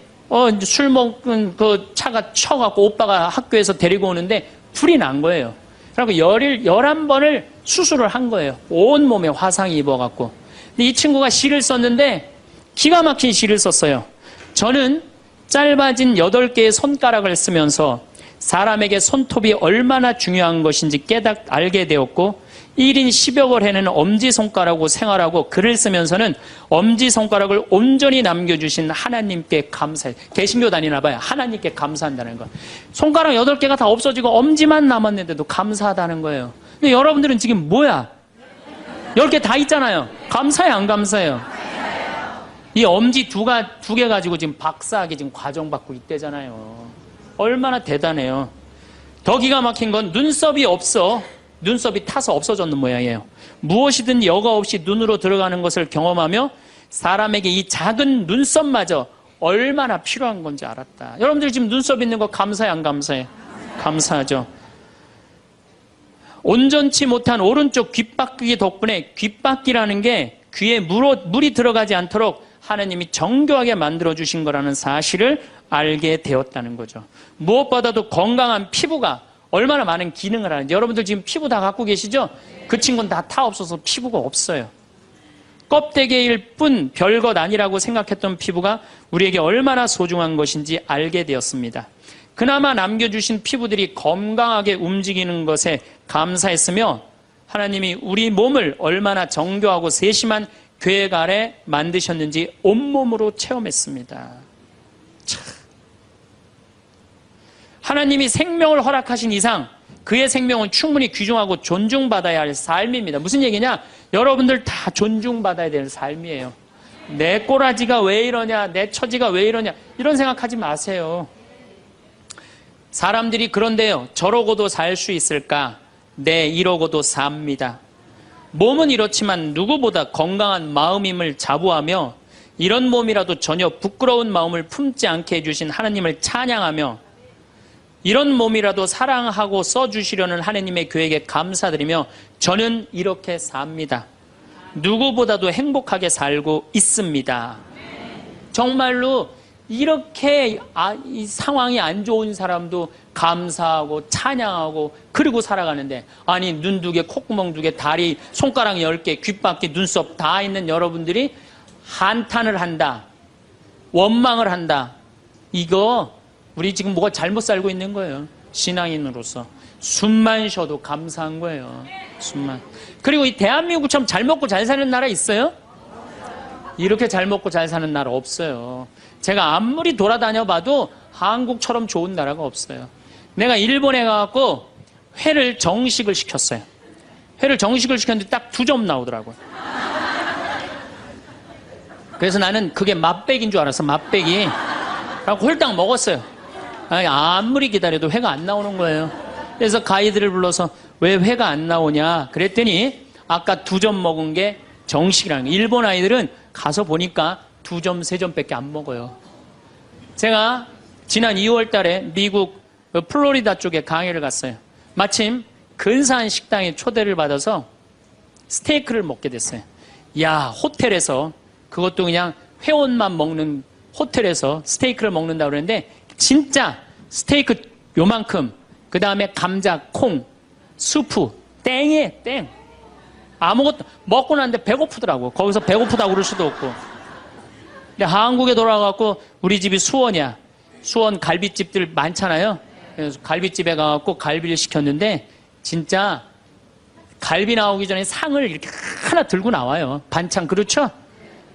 술 먹은 그 차가 쳐갖고 오빠가 학교에서 데리고 오는데 불이 난 거예요. 그리고 11번을 수술을 한 거예요. 온몸에 화상이 입어갖고. 근데 이 친구가 시를 썼는데 기가 막힌 시를 썼어요. 저는 짧아진 8개의 손가락을 쓰면서 사람에게 손톱이 얼마나 중요한 것인지 알게 되었고 1인 10여걸 해는 엄지손가락으로 생활하고 글을 쓰면서는 엄지손가락을 온전히 남겨주신 하나님께 감사해. 개신교 다니나 봐요. 하나님께 감사한다는 거. 손가락 8개가 다 없어지고 엄지만 남았는데도 감사하다는 거예요. 근데 여러분들은 지금 뭐야? 10개 다 있잖아요. 감사해, 안 감사해요? 이 엄지 2개 가지고 지금 박사학위 지금 과정받고 있대잖아요. 얼마나 대단해요. 더 기가 막힌 건 눈썹이 없어. 눈썹이 타서 없어졌는 모양이에요. 무엇이든 여과 없이 눈으로 들어가는 것을 경험하며 사람에게 이 작은 눈썹마저 얼마나 필요한 건지 알았다. 여러분들 지금 눈썹 있는 거 감사해, 안 감사해? 감사하죠. 온전치 못한 오른쪽 귓바퀴 덕분에 귓바퀴라는 게 귀에 물이 들어가지 않도록 하나님이 정교하게 만들어주신 거라는 사실을 알게 되었다는 거죠. 무엇보다도 건강한 피부가 얼마나 많은 기능을 하는지. 여러분들 지금 피부 다 갖고 계시죠? 그 친구는 다 없어서 피부가 없어요. 껍데기일 뿐 별것 아니라고 생각했던 피부가 우리에게 얼마나 소중한 것인지 알게 되었습니다. 그나마 남겨주신 피부들이 건강하게 움직이는 것에 감사했으며 하나님이 우리 몸을 얼마나 정교하고 세심한 계획 아래 만드셨는지 온몸으로 체험했습니다. 참. 하나님이 생명을 허락하신 이상 그의 생명은 충분히 귀중하고 존중받아야 할 삶입니다. 무슨 얘기냐? 여러분들 다 존중받아야 될 삶이에요. 내 꼬라지가 왜 이러냐, 내 처지가 왜 이러냐, 이런 생각하지 마세요. 사람들이 그런데요, 저러고도 살 수 있을까? 네, 이러고도 삽니다. 몸은 이렇지만 누구보다 건강한 마음임을 자부하며 이런 몸이라도 전혀 부끄러운 마음을 품지 않게 해주신 하나님을 찬양하며 이런 몸이라도 사랑하고 써주시려는 하나님의 계획에 감사드리며 저는 이렇게 삽니다. 누구보다도 행복하게 살고 있습니다. 정말로 이렇게 이 상황이 안 좋은 사람도 감사하고 찬양하고 그리고 살아가는데, 아니 눈 2개, 콧구멍 2개, 다리, 손가락 10개, 귓바퀴, 눈썹 다 있는 여러분들이 한탄을 한다, 원망을 한다. 이거 우리 지금 뭐가 잘못 살고 있는 거예요. 신앙인으로서 숨만 쉬어도 감사한 거예요. 숨만. 그리고 이 대한민국처럼 잘 먹고 잘 사는 나라 있어요? 이렇게 잘 먹고 잘 사는 나라 없어요. 제가 아무리 돌아다녀 봐도 한국처럼 좋은 나라가 없어요. 내가 일본에 가갖고 회를 정식을 시켰어요. 회를 정식을 시켰는데 딱 2점 나오더라고요. 그래서 나는 그게 맛백인 줄 알았어. 맛백이. 그래서 홀딱 먹었어요. 아무리 기다려도 회가 안 나오는 거예요. 그래서 가이드를 불러서 왜 회가 안 나오냐 그랬더니 아까 2점 먹은 게 정식이라는 거예요. 일본 아이들은 가서 보니까 2점, 3점밖에 안 먹어요. 제가 지난 2월 달에 미국 플로리다 쪽에 강의를 갔어요. 마침 근사한 식당에 초대를 받아서 스테이크를 먹게 됐어요. 야, 호텔에서, 그것도 그냥 회원만 먹는 호텔에서 스테이크를 먹는다고 그러는데 진짜 스테이크 요만큼, 그 다음에 감자, 콩, 수프, 땡이에요, 땡. 아무것도 먹고 났는데 배고프더라고. 거기서 배고프다고 그럴 수도 없고. 근데 한국에 돌아가갖고 우리 집이 수원이야. 수원 갈비집들 많잖아요. 그래서 갈비집에 가갖고 갈비를 시켰는데 진짜 갈비 나오기 전에 상을 이렇게 하나 들고 나와요. 반찬. 그렇죠?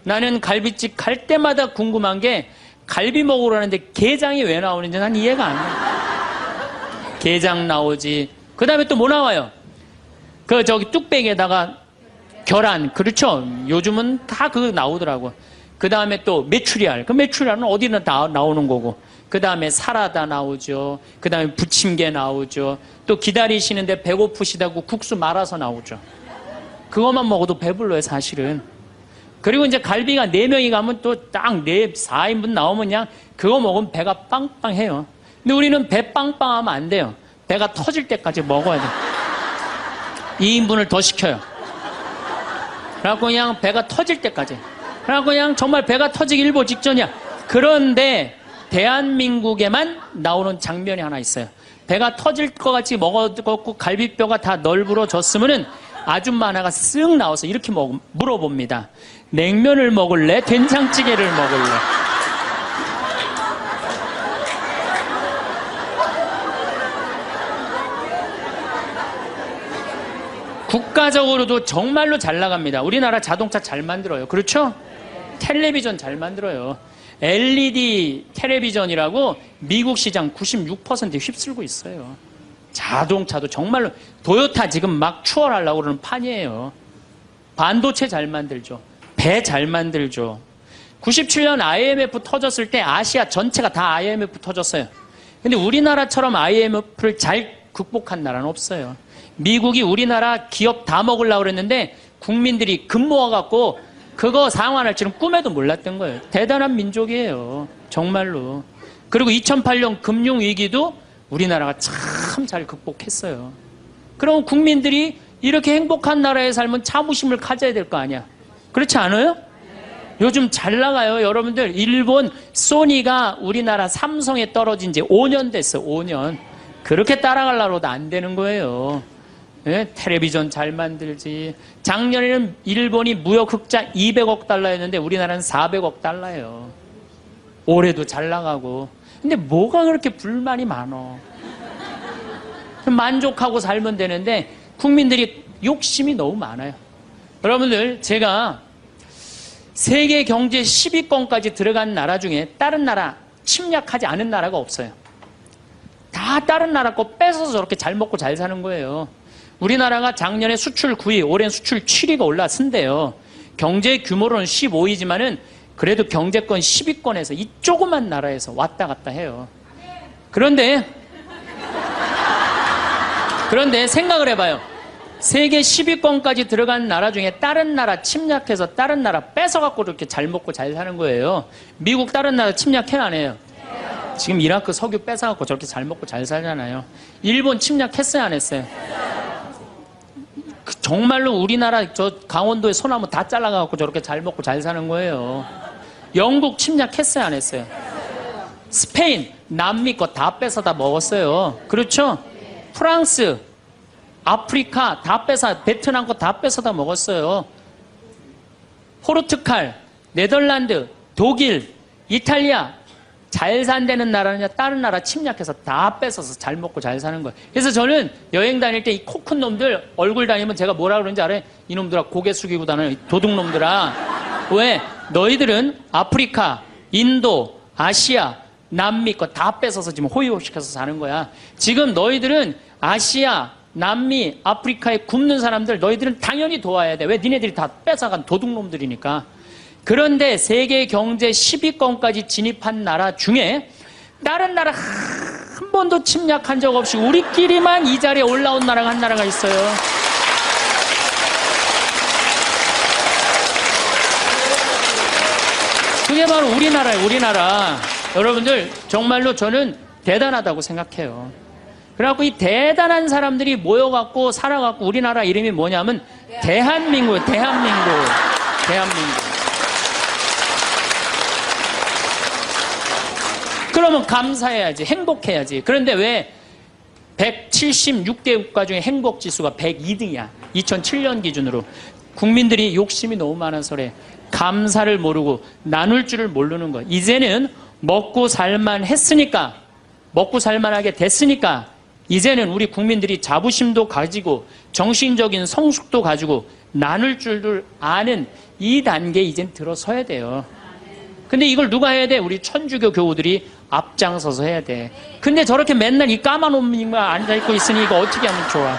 나는 갈비집 갈 때마다 궁금한 게 갈비 먹으러 가는데 게장이 왜 나오는지 난 이해가 안 돼. 게장 나오지. 그 다음에 또 뭐 나와요? 저기 뚝배기에다가 계란. 그렇죠? 요즘은 다 그거 나오더라고. 그 다음에 또 메추리알. 그 메추리알은 어디나 다 나오는 거고. 그 다음에 사라다 나오죠. 그 다음에 부침개 나오죠. 또 기다리시는데 배고프시다고 국수 말아서 나오죠. 그것만 먹어도 배불러요, 사실은. 그리고 이제 갈비가 4명이 가면 또 딱 4인분 나오면 그냥 그거 먹으면 배가 빵빵해요. 근데 우리는 배 빵빵하면 안 돼요. 배가 터질 때까지 먹어야 돼요. 2인분을 더 시켜요. 그래갖고 그냥 배가 터질 때까지. 그래갖고 그냥 정말 배가 터지기 일보 직전이야. 그런데 대한민국에만 나오는 장면이 하나 있어요. 배가 터질 것 같이 먹어갖고 갈비뼈가 다 널브러졌으면은 아줌마 하나가 쓱 나와서 이렇게 물어봅니다. 냉면을 먹을래? 된장찌개를 먹을래? 국가적으로도 정말로 잘 나갑니다. 우리나라 자동차 잘 만들어요. 그렇죠? 텔레비전 잘 만들어요. LED 텔레비전이라고 미국 시장 96%에 휩쓸고 있어요. 자동차도 정말로 도요타 지금 막 추월하려고 그러는 판이에요. 반도체 잘 만들죠. 배 잘 만들죠. 97년 IMF 터졌을 때 아시아 전체가 다 IMF 터졌어요. 근데 우리나라처럼 IMF를 잘 극복한 나라는 없어요. 미국이 우리나라 기업 다 먹으려고 그랬는데 국민들이 금 모아갖고 그거 상환할 줄은 꿈에도 몰랐던 거예요. 대단한 민족이에요. 정말로. 그리고 2008년 금융위기도 우리나라가 참 잘 극복했어요. 그럼 국민들이 이렇게 행복한 나라에 살면 자부심을 가져야 될 거 아니야. 그렇지 않아요? 요즘 잘 나가요. 여러분들, 일본 소니가 우리나라 삼성에 떨어진 지 5년 됐어. 5년. 그렇게 따라가려고도 안 되는 거예요. 예? 텔레비전 잘 만들지. 작년에는 일본이 무역 흑자 200억 달러였는데 우리나라는 400억 달러예요. 올해도 잘 나가고. 근데 뭐가 그렇게 불만이 많어? 만족하고 살면 되는데 국민들이 욕심이 너무 많아요. 여러분들, 제가 세계 경제 10위권까지 들어간 나라 중에 다른 나라 침략하지 않은 나라가 없어요. 다 다른 나라 거 뺏어서 저렇게 잘 먹고 잘 사는 거예요. 우리나라가 작년에 수출 9위, 올해는 수출 7위가 올랐은데요. 경제 규모로는 15위지만은 그래도 경제권 10위권에서 이 조그만 나라에서 왔다 갔다 해요. 그런데 생각을 해봐요. 세계 10위권까지 들어간 나라 중에 다른 나라 침략해서 다른 나라 뺏어갖고 이렇게 잘 먹고 잘 사는 거예요. 미국 다른 나라 침략해 안 해요? 지금 이라크 석유 뺏어갖고 저렇게 잘 먹고 잘 살잖아요. 일본 침략했어요 안 했어요? 정말로 우리나라 저 강원도의 소나무 다 잘라갖고 저렇게 잘 먹고 잘 사는 거예요. 영국 침략했어요 안 했어요? 스페인, 남미 거 다 뺏어다 먹었어요. 그렇죠? 프랑스, 아프리카 다 베트남 거 다 뺏어다 먹었어요. 포르투갈, 네덜란드, 독일, 이탈리아 잘 산다는 나라냐 다른 나라 침략해서 다 뺏어서 잘 먹고 잘 사는 거예요. 그래서 저는 여행 다닐 때 이 코 큰 놈들 얼굴 다니면 제가 뭐라 그러는지 알아요? 이놈들아 고개 숙이고 다니는 도둑놈들아. 왜? 너희들은 아프리카, 인도, 아시아, 남미 거 다 뺏어서 지금 호의호식해서 사는 거야. 지금 너희들은 아시아, 남미, 아프리카에 굶는 사람들 너희들은 당연히 도와야 돼. 왜? 니네들이 다 뺏어간 도둑놈들이니까. 그런데 세계 경제 10위권까지 진입한 나라 중에 다른 나라 한 번도 침략한 적 없이 우리끼리만 이 자리에 올라온 나라가 한 나라가 있어요. 그게 바로 우리나라예요. 우리나라. 여러분들 정말로 저는 대단하다고 생각해요. 그래갖고 이 대단한 사람들이 모여갖고 살아갖고 우리나라 이름이 뭐냐면 대한민국이에요. 대한민국. 그러면 감사해야지. 행복해야지. 그런데 왜 176대 국가 중에 행복지수가 102등이야. 2007년 기준으로. 국민들이 욕심이 너무 많아서 그래. 감사를 모르고 나눌 줄을 모르는 거야. 이제는 먹고 살만 했으니까, 먹고 살만하게 됐으니까 이제는 우리 국민들이 자부심도 가지고 정신적인 성숙도 가지고 나눌 줄을 아는 이 단계에 이젠 들어서야 돼요. 근데 이걸 누가 해야 돼? 우리 천주교 교우들이 앞장서서 해야 돼. 근데 저렇게 맨날 이 까만 옷만 앉아있고 있으니 이거 어떻게 하면 좋아?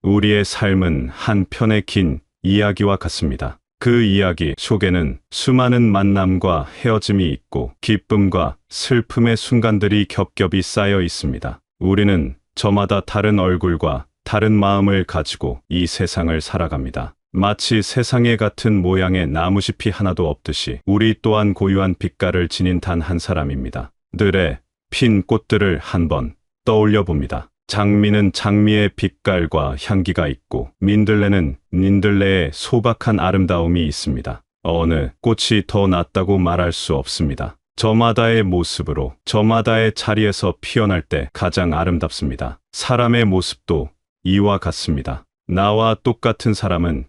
우리의 삶은 한 편의 긴 이야기와 같습니다. 그 이야기 속에는 수많은 만남과 헤어짐이 있고 기쁨과 슬픔의 순간들이 겹겹이 쌓여 있습니다. 우리는 저마다 다른 얼굴과 다른 마음을 가지고 이 세상을 살아갑니다. 마치 세상에 같은 모양의 나무숲이 하나도 없듯이 우리 또한 고유한 빛깔을 지닌 단 한 사람입니다. 들에 핀 꽃들을 한번 떠올려 봅니다. 장미는 장미의 빛깔과 향기가 있고 민들레는 민들레의 소박한 아름다움이 있습니다. 어느 꽃이 더 낫다고 말할 수 없습니다. 저마다의 모습으로 저마다의 자리에서 피어날 때 가장 아름답습니다. 사람의 모습도 이와 같습니다. 나와 똑같은 사람은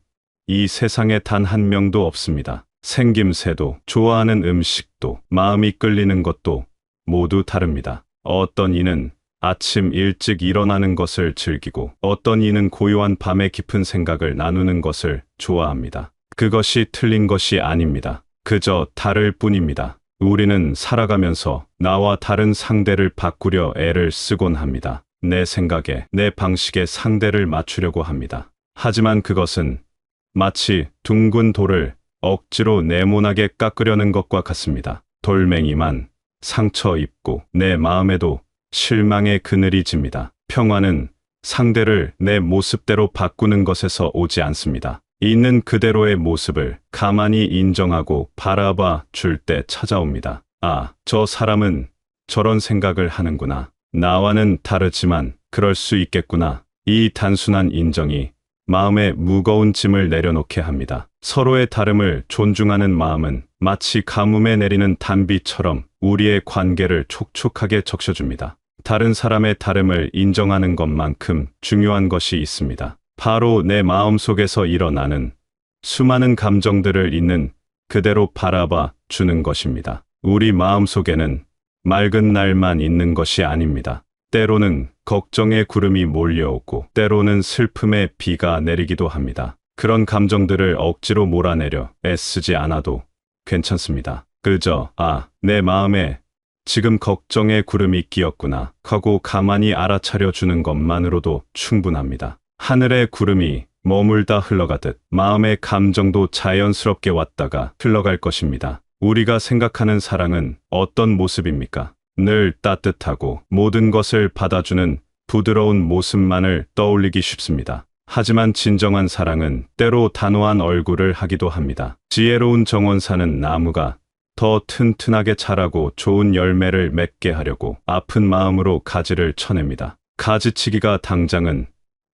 이 세상에 단 한 명도 없습니다. 생김새도 좋아하는 음식도 마음이 끌리는 것도 모두 다릅니다. 어떤 이는 아침 일찍 일어나는 것을 즐기고 어떤 이는 고요한 밤에 깊은 생각을 나누는 것을 좋아합니다. 그것이 틀린 것이 아닙니다. 그저 다를 뿐입니다. 우리는 살아가면서 나와 다른 상대를 바꾸려 애를 쓰곤 합니다. 내 생각에, 내 방식에 상대를 맞추려고 합니다. 하지만 그것은 마치 둥근 돌을 억지로 네모나게 깎으려는 것과 같습니다. 돌멩이만 상처 입고 내 마음에도 실망의 그늘이 집니다. 평화는 상대를 내 모습대로 바꾸는 것에서 오지 않습니다. 있는 그대로의 모습을 가만히 인정하고 바라봐 줄 때 찾아옵니다. 아, 저 사람은 저런 생각을 하는구나. 나와는 다르지만 그럴 수 있겠구나. 이 단순한 인정이 마음의 무거운 짐을 내려놓게 합니다. 서로의 다름을 존중하는 마음은 마치 가뭄에 내리는 단비처럼 우리의 관계를 촉촉하게 적셔줍니다. 다른 사람의 다름을 인정하는 것만큼 중요한 것이 있습니다. 바로 내 마음속에서 일어나는 수많은 감정들을 있는 그대로 바라봐 주는 것입니다. 우리 마음속에는 맑은 날만 있는 것이 아닙니다. 때로는 걱정의 구름이 몰려오고 때로는 슬픔의 비가 내리기도 합니다. 그런 감정들을 억지로 몰아내려 애쓰지 않아도 괜찮습니다. 그저 내 마음에 지금 걱정의 구름이 끼었구나 하고 가만히 알아차려 주는 것만으로도 충분합니다. 하늘의 구름이 머물다 흘러가듯 마음의 감정도 자연스럽게 왔다가 흘러갈 것입니다. 우리가 생각하는 사랑은 어떤 모습입니까? 늘 따뜻하고 모든 것을 받아주는 부드러운 모습만을 떠올리기 쉽습니다. 하지만 진정한 사랑은 때로 단호한 얼굴을 하기도 합니다. 지혜로운 정원사는 나무가 더 튼튼하게 자라고 좋은 열매를 맺게 하려고 아픈 마음으로 가지를 쳐냅니다. 가지치기가 당장은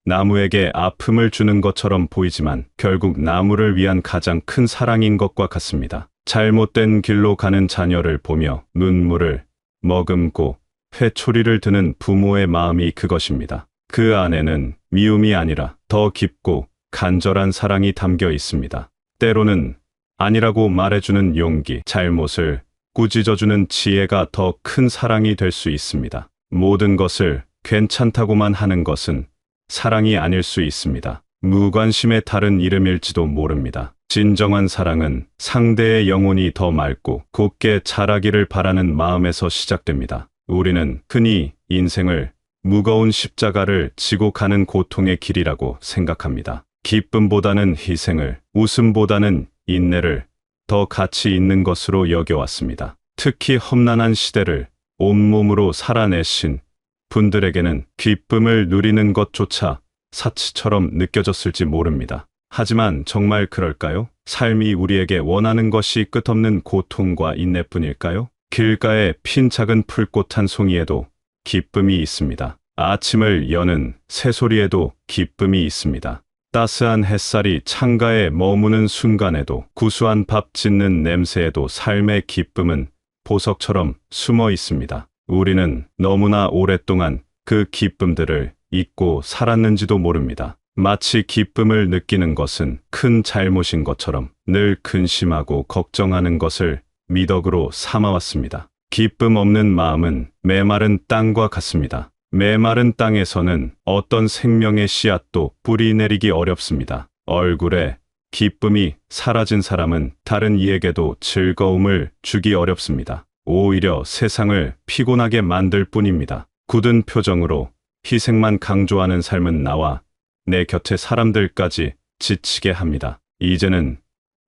나무에게 아픔을 주는 것처럼 보이지만 결국 나무를 위한 가장 큰 사랑인 것과 같습니다. 잘못된 길로 가는 자녀를 보며 눈물을 머금고 회초리를 드는 부모의 마음이 그것입니다. 그 안에는 미움이 아니라 더 깊고 간절한 사랑이 담겨 있습니다. 때로는 아니라고 말해주는 용기, 잘못을 꾸짖어주는 지혜가 더 큰 사랑이 될 수 있습니다. 모든 것을 괜찮다고만 하는 것은 사랑이 아닐 수 있습니다. 무관심의 다른 이름일지도 모릅니다. 진정한 사랑은 상대의 영혼이 더 맑고 곱게 자라기를 바라는 마음에서 시작됩니다. 우리는 흔히 인생을 무거운 십자가를 지고 가는 고통의 길이라고 생각합니다. 기쁨보다는 희생을, 웃음보다는 인내를 더 가치 있는 것으로 여겨왔습니다. 특히 험난한 시대를 온몸으로 살아내신 분들에게는 기쁨을 누리는 것조차 사치처럼 느껴졌을지 모릅니다. 하지만 정말 그럴까요? 삶이 우리에게 원하는 것이 끝없는 고통과 인내뿐일까요? 길가에 핀 작은 풀꽃 한 송이에도 기쁨이 있습니다. 아침을 여는 새소리에도 기쁨이 있습니다. 따스한 햇살이 창가에 머무는 순간에도 구수한 밥 짓는 냄새에도 삶의 기쁨은 보석처럼 숨어 있습니다. 우리는 너무나 오랫동안 그 기쁨들을 잊고 살았는지도 모릅니다. 마치 기쁨을 느끼는 것은 큰 잘못인 것처럼 늘 근심하고 걱정하는 것을 미덕으로 삼아왔습니다. 기쁨 없는 마음은 메마른 땅과 같습니다. 메마른 땅에서는 어떤 생명의 씨앗도 뿌리 내리기 어렵습니다. 얼굴에 기쁨이 사라진 사람은 다른 이에게도 즐거움을 주기 어렵습니다. 오히려 세상을 피곤하게 만들 뿐입니다. 굳은 표정으로 희생만 강조하는 삶은 나와 내 곁의 사람들까지 지치게 합니다. 이제는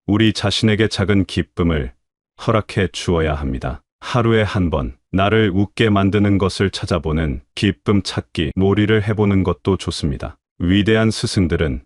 우리 자신에게 작은 기쁨을 허락해 주어야 합니다. 하루에 한 번 나를 웃게 만드는 것을 찾아보는 기쁨 찾기 놀이를 해보는 것도 좋습니다. 위대한 스승들은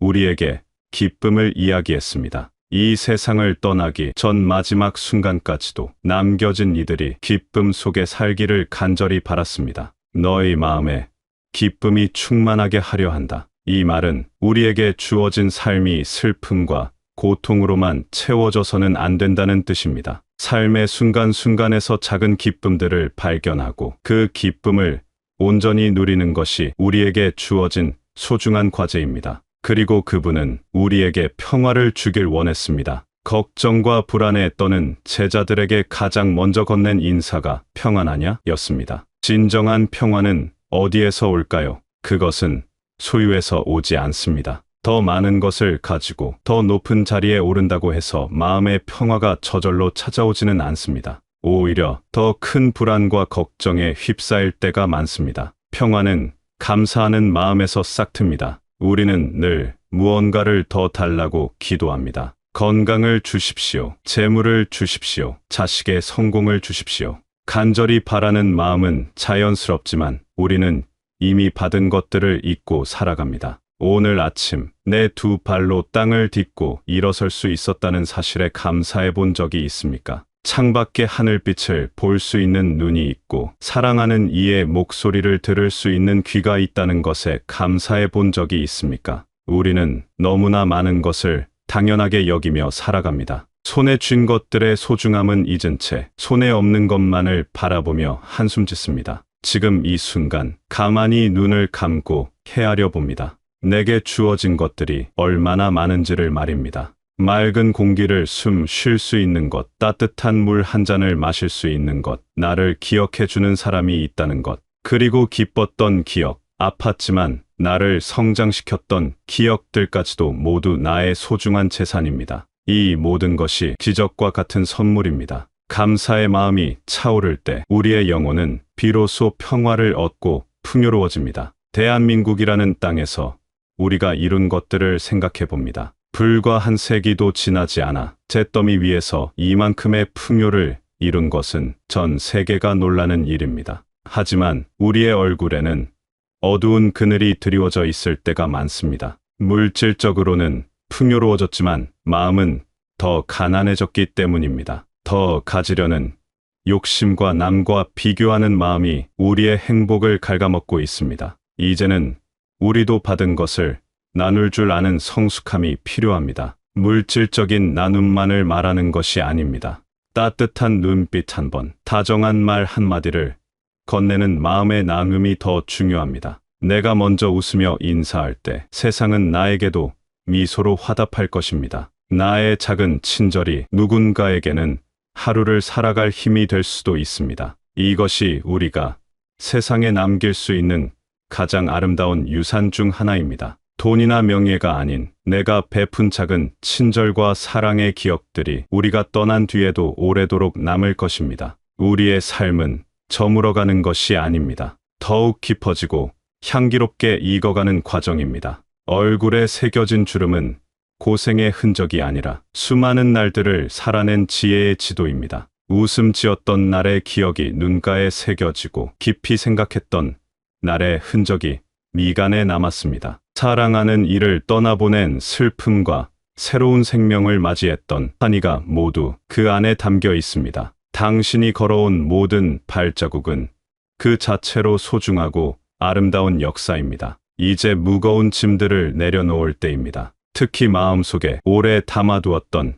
우리에게 기쁨을 이야기했습니다. 이 세상을 떠나기 전 마지막 순간까지도 남겨진 이들이 기쁨 속에 살기를 간절히 바랐습니다. 너의 마음에 기쁨이 충만하게 하려 한다. 이 말은 우리에게 주어진 삶이 슬픔과 고통으로만 채워져서는 안 된다는 뜻입니다. 삶의 순간순간에서 작은 기쁨들을 발견하고 그 기쁨을 온전히 누리는 것이 우리에게 주어진 소중한 과제입니다. 그리고 그분은 우리에게 평화를 주길 원했습니다. 걱정과 불안에 떠는 제자들에게 가장 먼저 건넨 인사가 평안하냐? 였습니다. 진정한 평화는 어디에서 올까요? 그것은 소유에서 오지 않습니다. 더 많은 것을 가지고 더 높은 자리에 오른다고 해서 마음의 평화가 저절로 찾아오지는 않습니다. 오히려 더 큰 불안과 걱정에 휩싸일 때가 많습니다. 평화는 감사하는 마음에서 싹틉니다. 우리는 늘 무언가를 더 달라고 기도합니다. 건강을 주십시오. 재물을 주십시오. 자식의 성공을 주십시오. 간절히 바라는 마음은 자연스럽지만 우리는 이미 받은 것들을 잊고 살아갑니다. 오늘 아침 내 두 발로 땅을 딛고 일어설 수 있었다는 사실에 감사해 본 적이 있습니까? 창밖의 하늘빛을 볼 수 있는 눈이 있고 사랑하는 이의 목소리를 들을 수 있는 귀가 있다는 것에 감사해 본 적이 있습니까? 우리는 너무나 많은 것을 당연하게 여기며 살아갑니다. 손에 쥔 것들의 소중함은 잊은 채 손에 없는 것만을 바라보며 한숨 짓습니다. 지금 이 순간 가만히 눈을 감고 헤아려 봅니다. 내게 주어진 것들이 얼마나 많은지를 말입니다. 맑은 공기를 숨 쉴 수 있는 것, 따뜻한 물 한 잔을 마실 수 있는 것, 나를 기억해 주는 사람이 있다는 것, 그리고 기뻤던 기억, 아팠지만 나를 성장시켰던 기억들까지도 모두 나의 소중한 재산입니다. 이 모든 것이 기적과 같은 선물입니다. 감사의 마음이 차오를 때 우리의 영혼은 비로소 평화를 얻고 풍요로워집니다. 대한민국이라는 땅에서 우리가 이룬 것들을 생각해 봅니다. 불과 한 세기도 지나지 않아 잿더미 위에서 이만큼의 풍요를 이룬 것은 전 세계가 놀라는 일입니다. 하지만 우리의 얼굴에는 어두운 그늘이 드리워져 있을 때가 많습니다. 물질적으로는 풍요로워졌지만 마음은 더 가난해졌기 때문입니다. 더 가지려는 욕심과 남과 비교하는 마음이 우리의 행복을 갉아먹고 있습니다. 이제는 우리도 받은 것을 나눌 줄 아는 성숙함이 필요합니다. 물질적인 나눔만을 말하는 것이 아닙니다. 따뜻한 눈빛 한 번, 다정한 말 한마디를 건네는 마음의 나눔이 더 중요합니다. 내가 먼저 웃으며 인사할 때 세상은 나에게도 미소로 화답할 것입니다. 나의 작은 친절이 누군가에게는 하루를 살아갈 힘이 될 수도 있습니다. 이것이 우리가 세상에 남길 수 있는 가장 아름다운 유산 중 하나입니다. 돈이나 명예가 아닌 내가 베푼 작은 친절과 사랑의 기억들이 우리가 떠난 뒤에도 오래도록 남을 것입니다. 우리의 삶은 저물어가는 것이 아닙니다. 더욱 깊어지고 향기롭게 익어가는 과정입니다. 얼굴에 새겨진 주름은 고생의 흔적이 아니라 수많은 날들을 살아낸 지혜의 지도입니다. 웃음 지었던 날의 기억이 눈가에 새겨지고 깊이 생각했던 날의 흔적이 미간에 남았습니다. 사랑하는 이를 떠나보낸 슬픔과 새로운 생명을 맞이했던 한이가 모두 그 안에 담겨 있습니다. 당신이 걸어온 모든 발자국은 그 자체로 소중하고 아름다운 역사입니다. 이제 무거운 짐들을 내려놓을 때입니다. 특히 마음속에 오래 담아두었던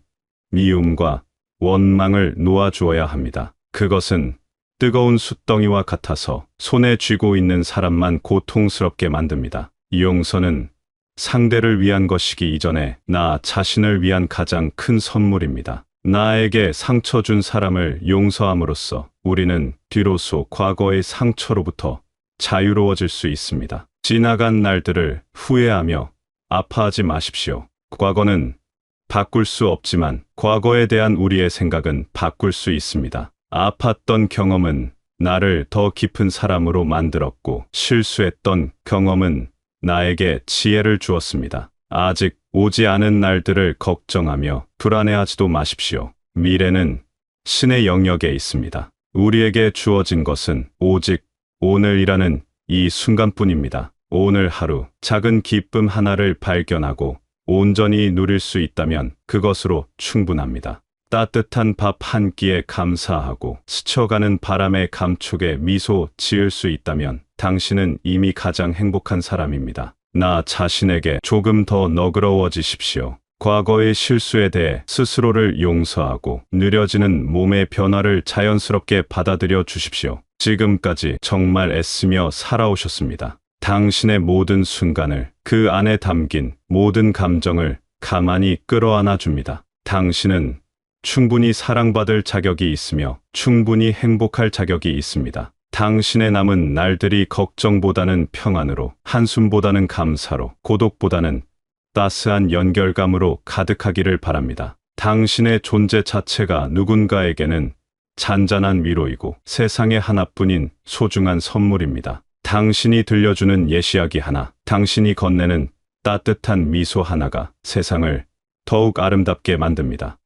미움과 원망을 놓아주어야 합니다. 그것은 뜨거운 숯덩이와 같아서 손에 쥐고 있는 사람만 고통스럽게 만듭니다. 용서는 상대를 위한 것이기 이전에 나 자신을 위한 가장 큰 선물입니다. 나에게 상처 준 사람을 용서함으로써 우리는 비로소 과거의 상처로부터 자유로워질 수 있습니다. 지나간 날들을 후회하며 아파하지 마십시오. 과거는 바꿀 수 없지만 과거에 대한 우리의 생각은 바꿀 수 있습니다. 아팠던 경험은 나를 더 깊은 사람으로 만들었고 실수했던 경험은 나에게 지혜를 주었습니다. 아직 오지 않은 날들을 걱정하며 불안해하지도 마십시오. 미래는 신의 영역에 있습니다. 우리에게 주어진 것은 오직 오늘이라는 이 순간뿐입니다. 오늘 하루 작은 기쁨 하나를 발견하고 온전히 누릴 수 있다면 그것으로 충분합니다. 따뜻한 밥 한 끼에 감사하고 스쳐가는 바람의 감촉에 미소 지을 수 있다면 당신은 이미 가장 행복한 사람입니다. 나 자신에게 조금 더 너그러워지십시오. 과거의 실수에 대해 스스로를 용서하고 느려지는 몸의 변화를 자연스럽게 받아들여 주십시오. 지금까지 정말 애쓰며 살아오셨습니다. 당신의 모든 순간을, 그 안에 담긴 모든 감정을 가만히 끌어안아 줍니다. 당신은 충분히 사랑받을 자격이 있으며 충분히 행복할 자격이 있습니다. 당신의 남은 날들이 걱정보다는 평안으로, 한숨보다는 감사로, 고독보다는 따스한 연결감으로 가득하기를 바랍니다. 당신의 존재 자체가 누군가에게는 잔잔한 위로이고 세상에 하나뿐인 소중한 선물입니다. 당신이 들려주는 예시하기 하나, 당신이 건네는 따뜻한 미소 하나가 세상을 더욱 아름답게 만듭니다.